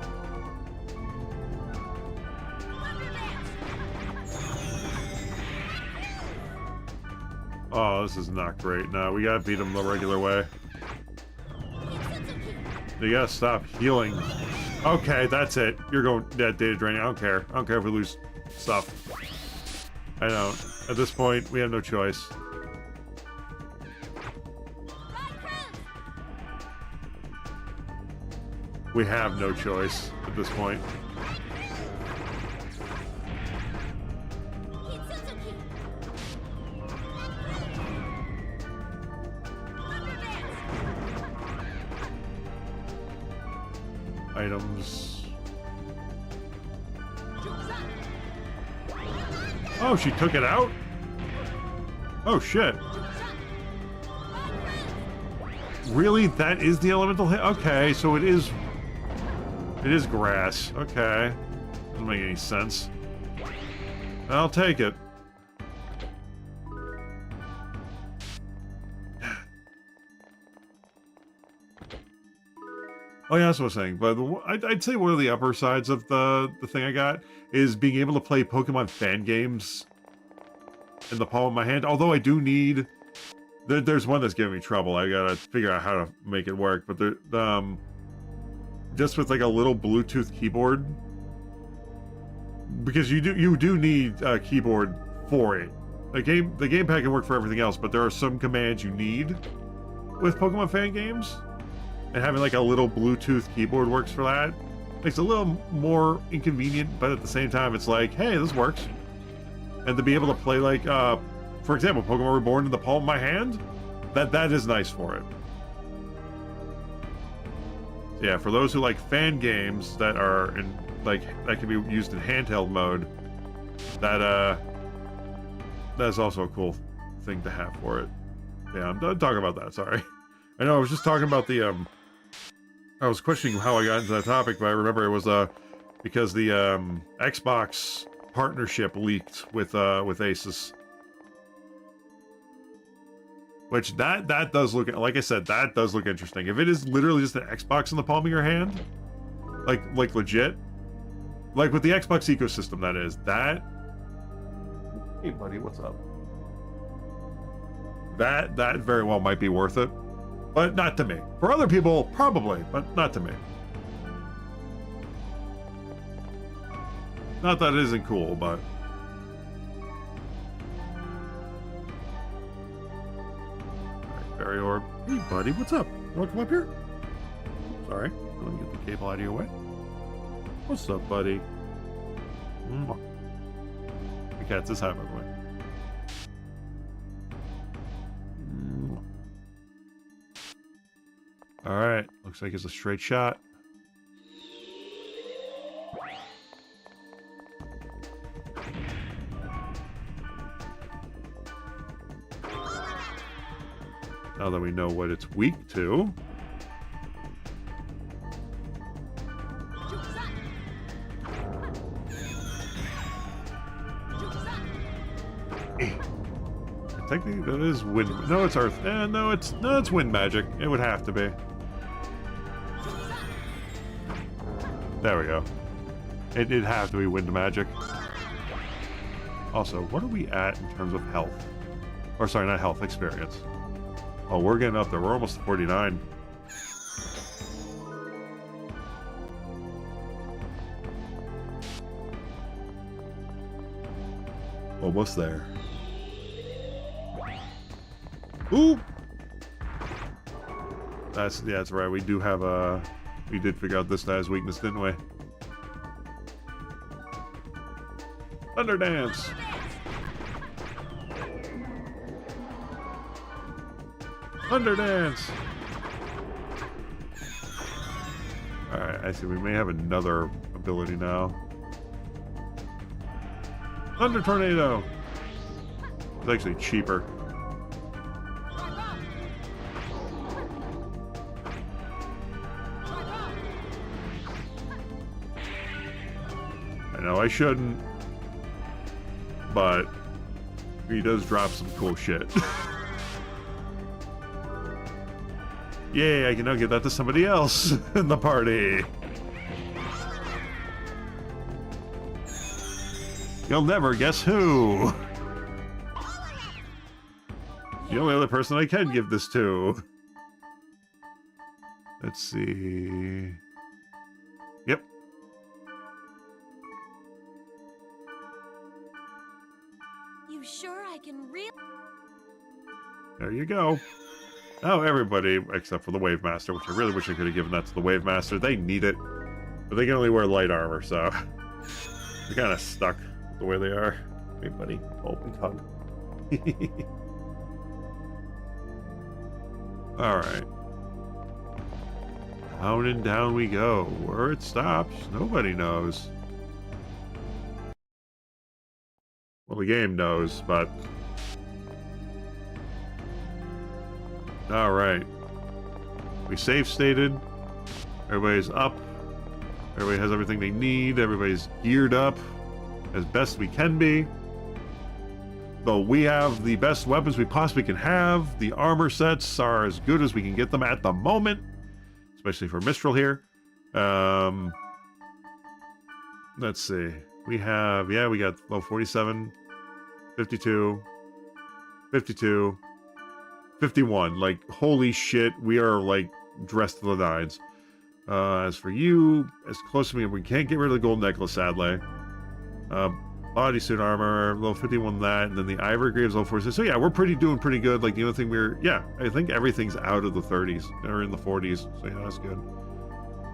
Oh, this is not great. No, we gotta beat him the regular way. You gotta stop healing. Okay, that's it. You're going dead data draining. I don't care. I don't care if we lose stuff. I don't. At this point, we have no choice. We have no choice at this point. Items. Oh, she took it out? Oh, shit. Really? That is the elemental hit? Okay, so it is grass. Okay. Doesn't make any sense. I'll take it. Oh yeah, that's what I was saying. But I'd say one of the upper sides of the thing I got is being able to play Pokemon fan games in the palm of my hand. Although I do need, there's one that's giving me trouble. I gotta figure out how to make it work. But just with like a little Bluetooth keyboard, because you do need a keyboard for it. The gamepad can work for everything else, but there are some commands you need with Pokemon fan games. And having like a little Bluetooth keyboard works for that. Makes it a little more inconvenient, but at the same time, it's like, hey, this works. And to be able to play like, for example, Pokemon Reborn in the palm of my hand, that is nice for it. Yeah, for those who like fan games that are in like that can be used in handheld mode, that's also a cool thing to have for it. Yeah, I'm done talking about that. Sorry. I know I was just talking about the I was questioning how I got into that topic, but I remember it was because the Xbox partnership leaked with Asus. Which that does look, like I said, that does look interesting. If it is literally just an Xbox in the palm of your hand, like legit, like with the Xbox ecosystem, that is that. Hey buddy, what's up? That very well might be worth it. But not to me. For other people, probably, but not to me. Not that it isn't cool, but... Alright, Fairy Orb. Hey, buddy, what's up? You want to come up here? Sorry. Let me get the cable out of your way. What's up, buddy? The cat's this high, by the way. Alright, looks like it's a straight shot. Now that we know what it's weak to. Technically, that is wind. No, it's earth. No, it's wind magic. It would have to be. There we go. It'd have to be wind magic. Also, what are we at in terms of health? Or sorry, not health, experience. Oh, we're getting up there. We're almost 49. Almost there. Ooh! That's right. We do have a... We did figure out this guy's weakness, didn't we? Thunder Dance! Thunder Dance! Alright, I see. We may have another ability now. Thunder Tornado! It's actually cheaper. I know I shouldn't, but he does drop some cool shit. Yay, I can now give that to somebody else in the party. You'll never guess who. The only other person I can give this to. Let's see. Yep. You sure I can really? There you go. Oh, everybody except for the Wave Master, which I really wish I could have given that to the Wave Master. They need it, but they can only wear light armor, so they're kind of stuck the way they are. Hey, buddy, open hug. All right, down and down we go. Where it stops, nobody knows. Well, the game knows, but... Alright. We save stated. Everybody's up. Everybody has everything they need. Everybody's geared up as best we can be. So we have the best weapons we possibly can have. The armor sets are as good as we can get them at the moment. especially for Mistral here. Let's see. We have, yeah, we got 47, 52, 52, 51. Like, holy shit, we are, like, dressed to the nines. As for you, as close to me, we can't get rid of the gold necklace, sadly. Bodysuit armor, level 51 that, and then the Ivory Graves, level 46. So yeah, we're doing pretty good. Like, the only thing I think everything's out of the 30s, or in the 40s, so yeah, that's good.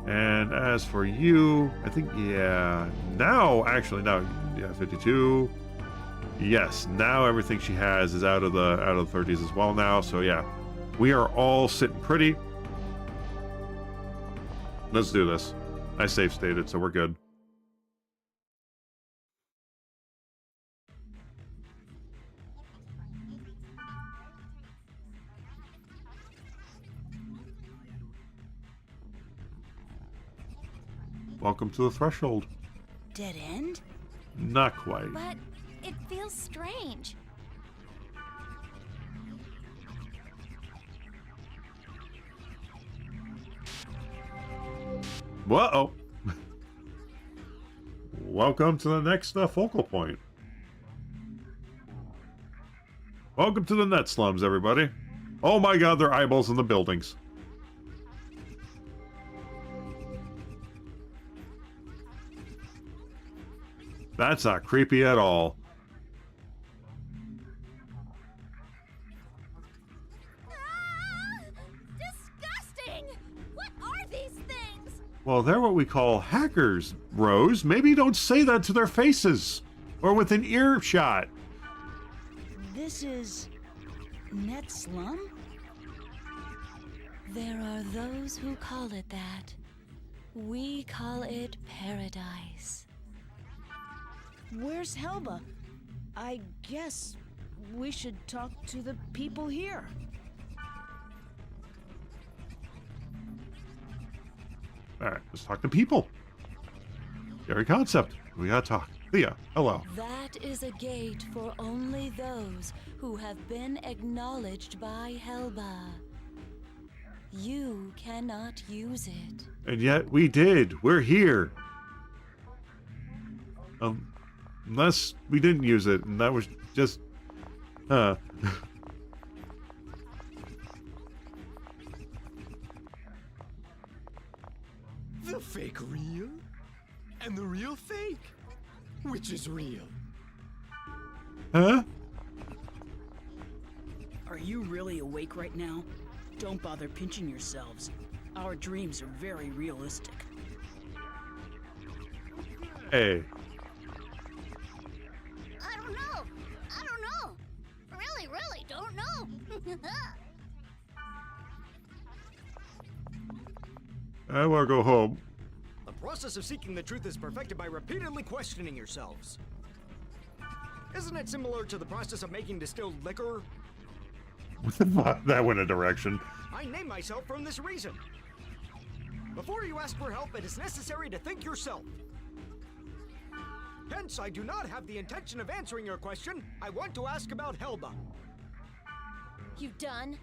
And as for you, I think, yeah, now, 52. Yes, now everything she has is out of the 30s as well now, so yeah, we are all sitting pretty. Let's do this. I save stated, so we're good. Welcome to the threshold. Dead end? Not quite. But it feels strange. Whoa! Welcome to the next focal point. Welcome to the net slums, everybody. Oh my god, there are eyeballs in the buildings. That's not creepy at all. Disgusting! What are these things? Well, they're what we call hackers, Rose. Maybe don't say that to their faces. Or within earshot. This is Net Slum? There are those who call it that. We call it paradise. Where's Helba? I guess we should talk to the people here. Alright, let's talk to people. Very concept. We gotta talk. Thea, hello. That is a gate for only those who have been acknowledged by Helba. You cannot use it. And yet we did. We're here. Unless we didn't use it, and that was just... The fake real? And the real fake? Which is real? Huh? Are you really awake right now? Don't bother pinching yourselves. Our dreams are very realistic. Hey. I don't know. Really don't know. I wanna go home. The process of seeking the truth is perfected by repeatedly questioning yourselves. Isn't it similar to the process of making distilled liquor? That went a direction. I name myself from this reason. Before you ask for help, it is necessary to think yourself. Hence, I do not have the intention of answering your question. I want to ask about Helba. You done?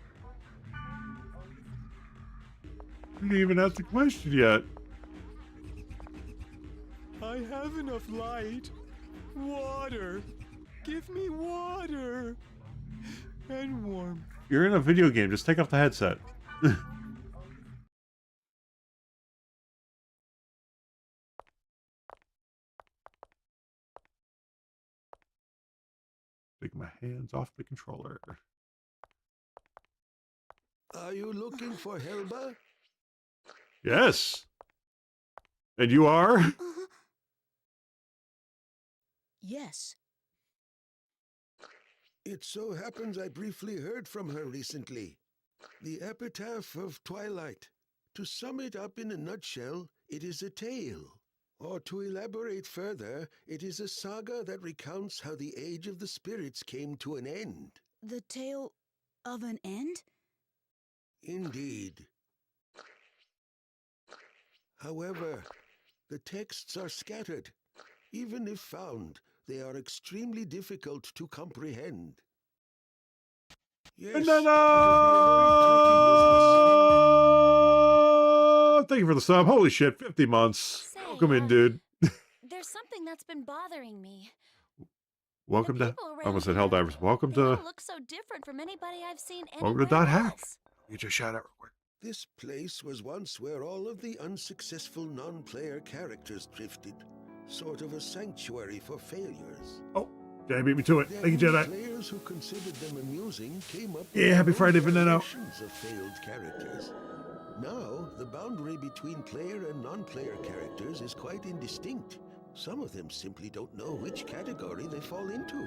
You didn't even ask the question yet. I have enough light. Water. Give me water. And warmth. You're in a video game. Just take off the headset. Take my hands off the controller. Are you looking for Helba? Yes. And you are? Yes. It so happens I briefly heard from her recently. The epitaph of Twilight. To sum it up in a nutshell, it is a tale. Or to elaborate further, it is a saga that recounts how the Age of the Spirits came to an end. The tale of an end? Indeed. However, the texts are scattered. Even if found, they are extremely difficult to comprehend. Yes, it would be a very tricky business. thank you for the sub. Holy shit, 50 months. Say, Welcome in, dude. There's something that's been bothering me. Welcome The to. people I around almost said here, Helldivers. Welcome they all to. look so different from anybody I've seen Welcome to anywhere Dot Hack. else. You just shout out real quick. This place was once where all of the unsuccessful non-player characters drifted. Sort of a sanctuary for failures. Oh, Jedi beat me to it. Then Thank you, Jedi. players who considered them amusing came up Yeah, with happy their Friday, own Veneno. versions of failed characters. Now, the boundary between player and non-player characters is quite indistinct. Some of them simply don't know which category they fall into.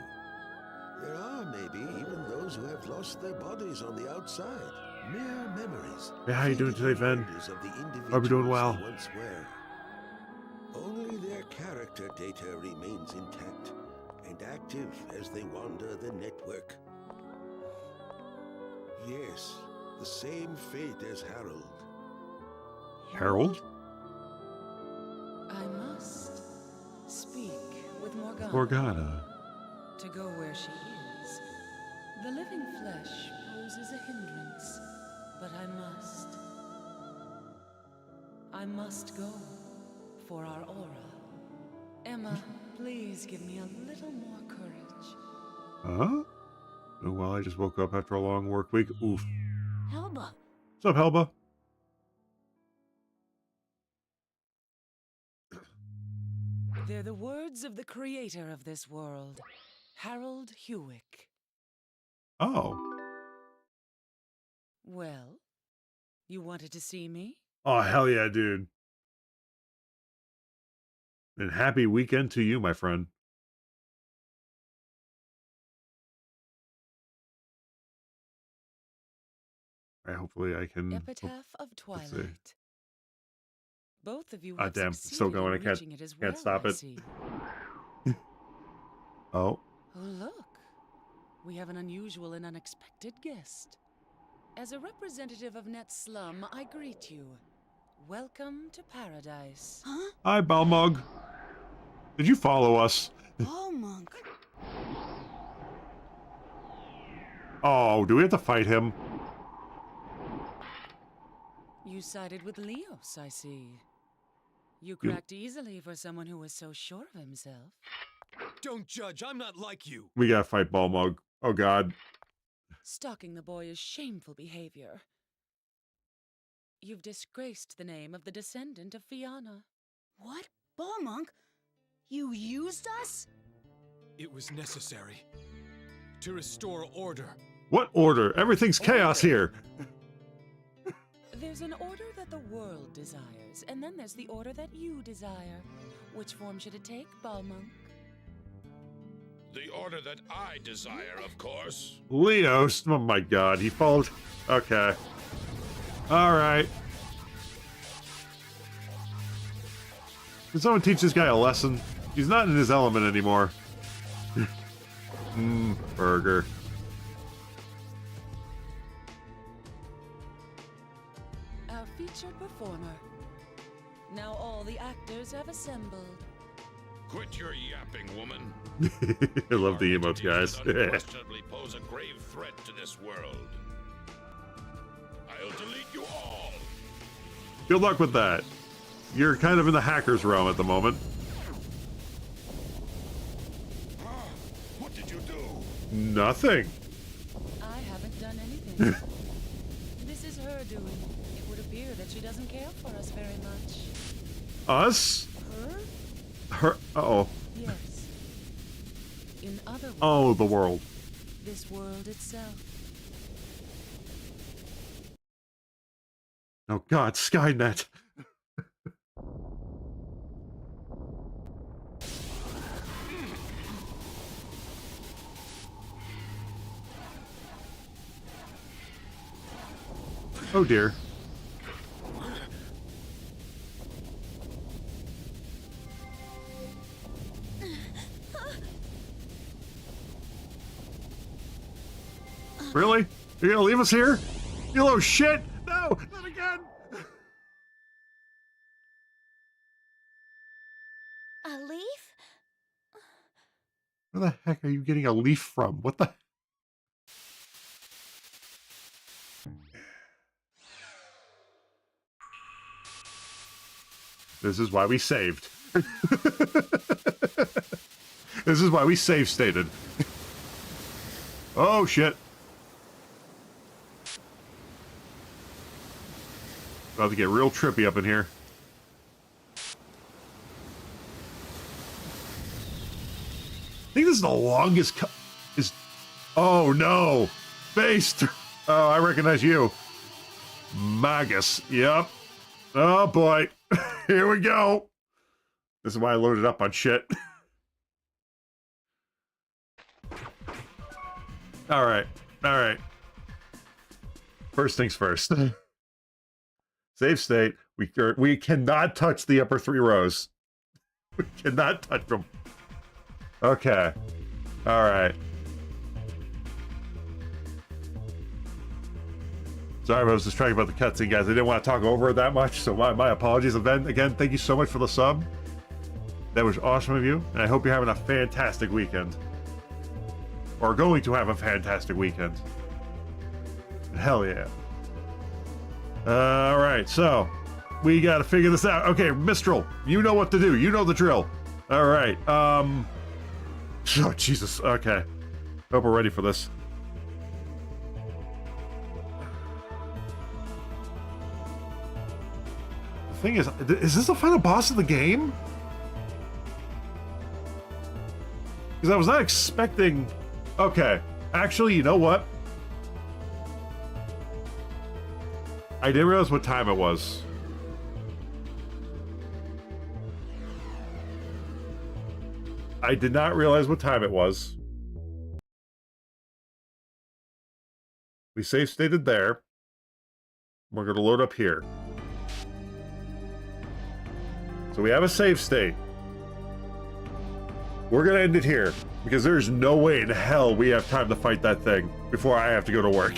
There are maybe even those who have lost their bodies on the outside. Mere memories. Hey, how you doing faded today, Ven? reminders of the Hope you're doing well. individuals they once were. Only their character data remains intact and active as they wander the network. Yes, the same fate as Harold. Harold? I must speak with Morgana. Morgana. To go where she is. The living flesh poses a hindrance, but I must go for our aura. Emma, please give me a little more courage. Huh? Oh, well, I just woke up after a long work week. Oof. Helba, What's up, Helba? They're the words of the creator of this world, Harold Hewick. Oh. Well, you wanted to see me? Oh, hell yeah, dude. And happy weekend to you, my friend. All right, hopefully I can... Epitaph of see. Twilight. Both of you Ah, have damn, it's still succeeded going. in I can't- reaching it as can't well, stop I it. see. Oh. Oh, look. We have an unusual and unexpected guest. As a representative of Net Slum, I greet you. Welcome to paradise. huh? Hi, Balmug. Did you follow us? Ball monk. Oh, do we have to fight him? You sided with Leos, I see. You cracked easily for someone who was so sure of himself. Don't judge, I'm not like you. We gotta fight Balmug. Oh, God. Stalking the boy is shameful behavior. You've disgraced the name of the descendant of Fianna. What? Ball monk? You used us? It was necessary to restore order. What order? Everything's chaos here. There's an order that the world desires, and then there's the order that you desire. Which form should it take, Balmonk? The order that I desire, of course. Leos. Oh, my God. He followed. Okay. All right. Can someone teach this guy a lesson? He's not in his element anymore. Burger. Our featured performer. Now all the actors have assembled. Quit your yapping, woman. I love the Our emotes, entities guys. unquestionably pose a grave threat to this world. I'll delete you all. Good luck with that. You're kind of in the hacker's realm at the moment. What did you do? Nothing. I haven't done anything. This is her doing. It would appear that she doesn't care for us very much. Us? Her? Her? Uh-oh. Yes. In other words, Oh, the world. this world itself. Oh, God. Skynet. Oh, dear. Really? You're gonna leave us here? You little shit! No! Not again! A leaf? Where the heck are you getting a leaf from? What the? This is why we saved. This is why we save stated. Oh, shit. About to get real trippy up in here. I think this is the longest oh, no. Based. Oh, I recognize you. Magus. Yep. Oh, boy. Here we go. This is why I loaded up on shit. All right. All right. First things first. Save state. We cannot touch the upper 3 rows. We cannot touch them. Okay. All right. Sorry, I was distracted about the cutscene, guys. I didn't want to talk over it that much, so my apologies. And then, again, thank you so much for the sub. That was awesome of you, and I hope you're having a fantastic weekend. Or going to have a fantastic weekend. Hell yeah. Alright, so we gotta figure this out. Okay, Mistral, you know what to do. You know the drill. Alright, oh, Jesus. Okay. Hope we're ready for this. The thing is this the final boss of the game? Because I was not expecting... Okay, actually, you know what? I didn't realize what time it was. I did not realize what time it was. We save stated there. We're going to load up here. So we have a save state. We're going to end it here, because there's no way in hell we have time to fight that thing before I have to go to work.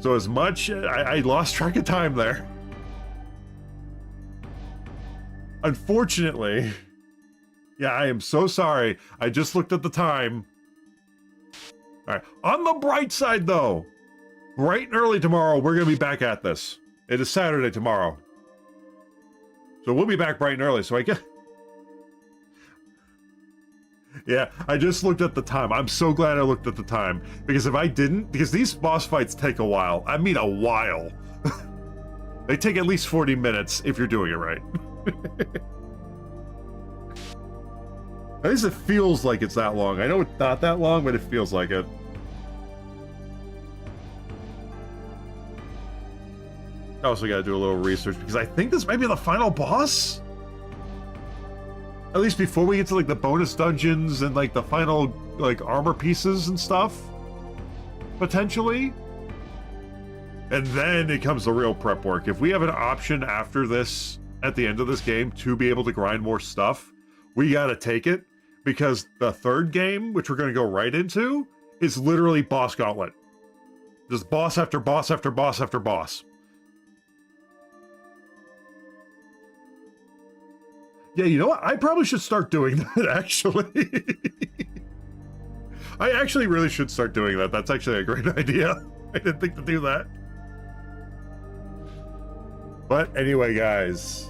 So as much... I lost track of time there. Unfortunately... Yeah, I am so sorry. I just looked at the time. Alright, on the bright side though, bright and early tomorrow, we're going to be back at this. It is Saturday tomorrow. So we'll be back bright and early, so I guess... Yeah, I just looked at the time. I'm so glad I looked at the time. Because if I didn't... Because these boss fights take a while. I mean a while. They take at least 40 minutes if you're doing it right. At least it feels like it's that long. I know it's not that long, but it feels like it. I also gotta do a little research, because I think this might be the final boss? At least before we get to like the bonus dungeons and like the final like armor pieces and stuff, potentially. And then it comes the real prep work. If we have an option after this, at the end of this game, to be able to grind more stuff, we gotta take it, because the third game, which we're gonna go right into, is literally boss gauntlet. Just boss after boss after boss after boss. Yeah, you know what? I probably should start doing that, actually. I actually really should start doing that. That's actually a great idea. I didn't think to do that. But anyway, guys.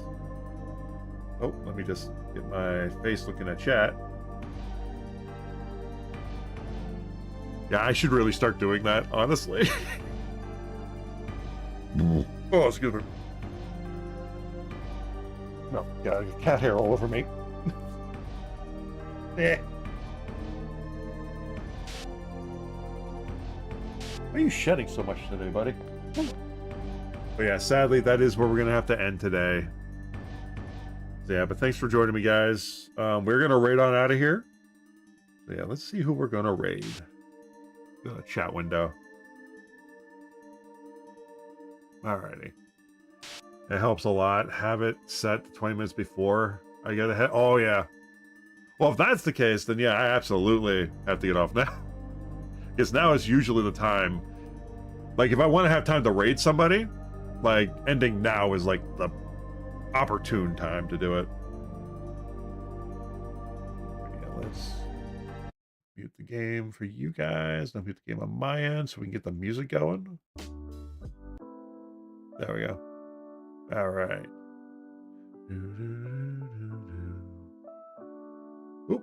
Oh, let me just get my face looking at chat. Yeah, I should really start doing that, honestly. Oh, excuse me. No, got cat hair all over me. Eh. Why are you shedding so much today, buddy? But yeah, sadly, that is where we're going to have to end today. So yeah, but thanks for joining me, guys. We're going to raid on out of here. So yeah, let's see who we're going to raid. Go to chat window. Alrighty. It helps a lot. Have it set 20 minutes before I get ahead. Oh, yeah. Well, if that's the case, then yeah, I absolutely have to get off now. Because now is usually the time. Like, if I want to have time to raid somebody, like, ending now is, like, the opportune time to do it. Yeah, let's mute the game for you guys. I'll mute the game on my end so we can get the music going. There we go. All right. Oop.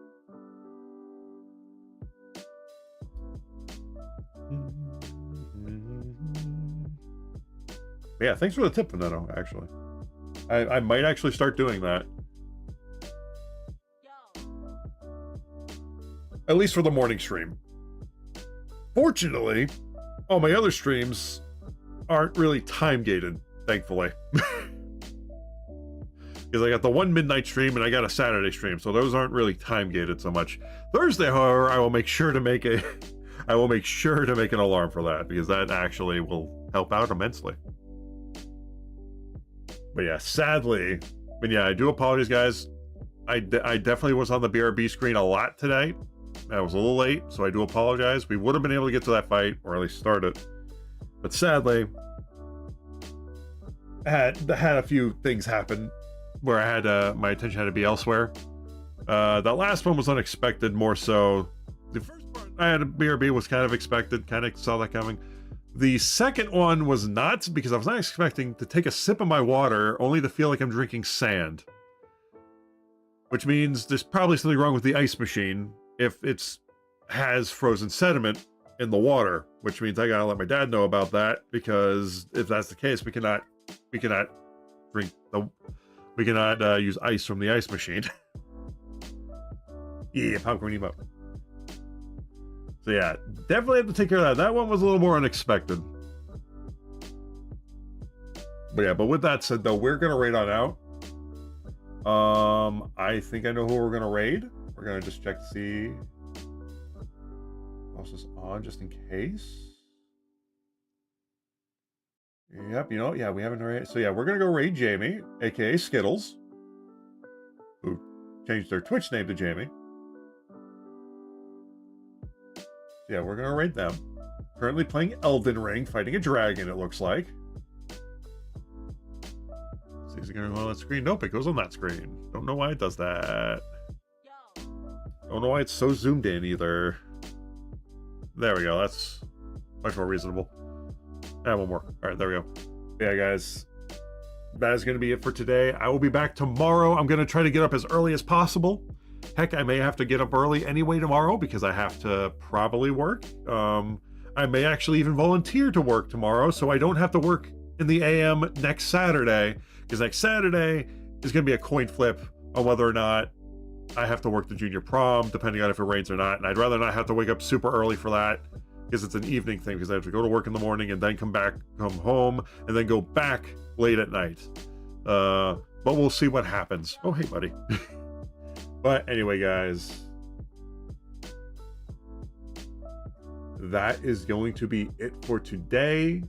Yeah, thanks for the tip, Veneto, actually. I might actually start doing that. At least for the morning stream. Fortunately, all my other streams aren't really time-gated, thankfully. Because I got the one midnight stream and I got a Saturday stream, so those aren't really time-gated so much. Thursday, however, I will make sure to make an alarm for that, because that actually will help out immensely. But yeah, sadly, but yeah, I do apologize, guys. I definitely was on the BRB screen a lot today. I was a little late, so I do apologize. We would have been able to get to that fight, or at least start it. But sadly, I had a few things happen where I had my attention had to be elsewhere. That last one was unexpected, more so. The first part I had a BRB was kind of expected, kind of saw that coming. The second one was not, because I was not expecting to take a sip of my water only to feel like I'm drinking sand. Which means there's probably something wrong with the ice machine if it has frozen sediment in the water, which means I gotta let my dad know about that, because if that's the case, we cannot use ice from the ice machine. Yeah, popcorn emote. So yeah, definitely have to take care of that. That one was a little more unexpected. But yeah, but with that said though, we're gonna raid on out. I think I know who we're gonna raid. We're gonna just check to see who else is on, just in case. Yep, you know, yeah, we haven't raided. So yeah, we're gonna go raid Jamie, aka Skittles, who changed their Twitch name to Jamie. Yeah, we're gonna raid them. Currently playing Elden Ring, fighting a dragon, it looks like. Is it gonna go on that screen? Nope, it goes on that screen. Don't know why it does that. Don't know why it's so zoomed in either. There we go, that's much more reasonable. And one more. Alright, there we go. Yeah, guys. That is gonna be it for today. I will be back tomorrow. I'm gonna try to get up as early as possible. Heck, I may have to get up early anyway tomorrow because I have to probably work. I may actually even volunteer to work tomorrow so I don't have to work in the AM next Saturday, because next Saturday is going to be a coin flip on whether or not I have to work the junior prom, depending on if it rains or not. And I'd rather not have to wake up super early for that, because it's an evening thing, because I have to go to work in the morning and then come home, and then go back late at night. But we'll see what happens. Oh, hey, buddy. But anyway, guys, that is going to be it for today.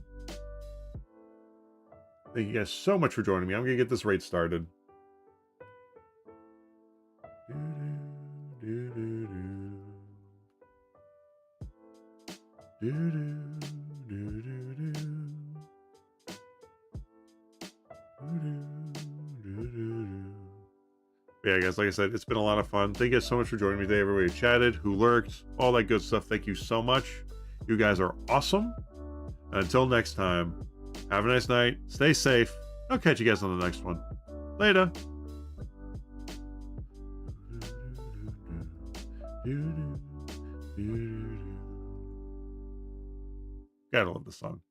Thank you guys so much for joining me. I'm going to get this raid started. Yeah, guys, like I said, it's been a lot of fun. Thank you guys so much for joining me today. Everybody who chatted, who lurked, all that good stuff. Thank you so much. You guys are awesome. And until next time, have a nice night. Stay safe. I'll catch you guys on the next one. Later. Gotta love this song.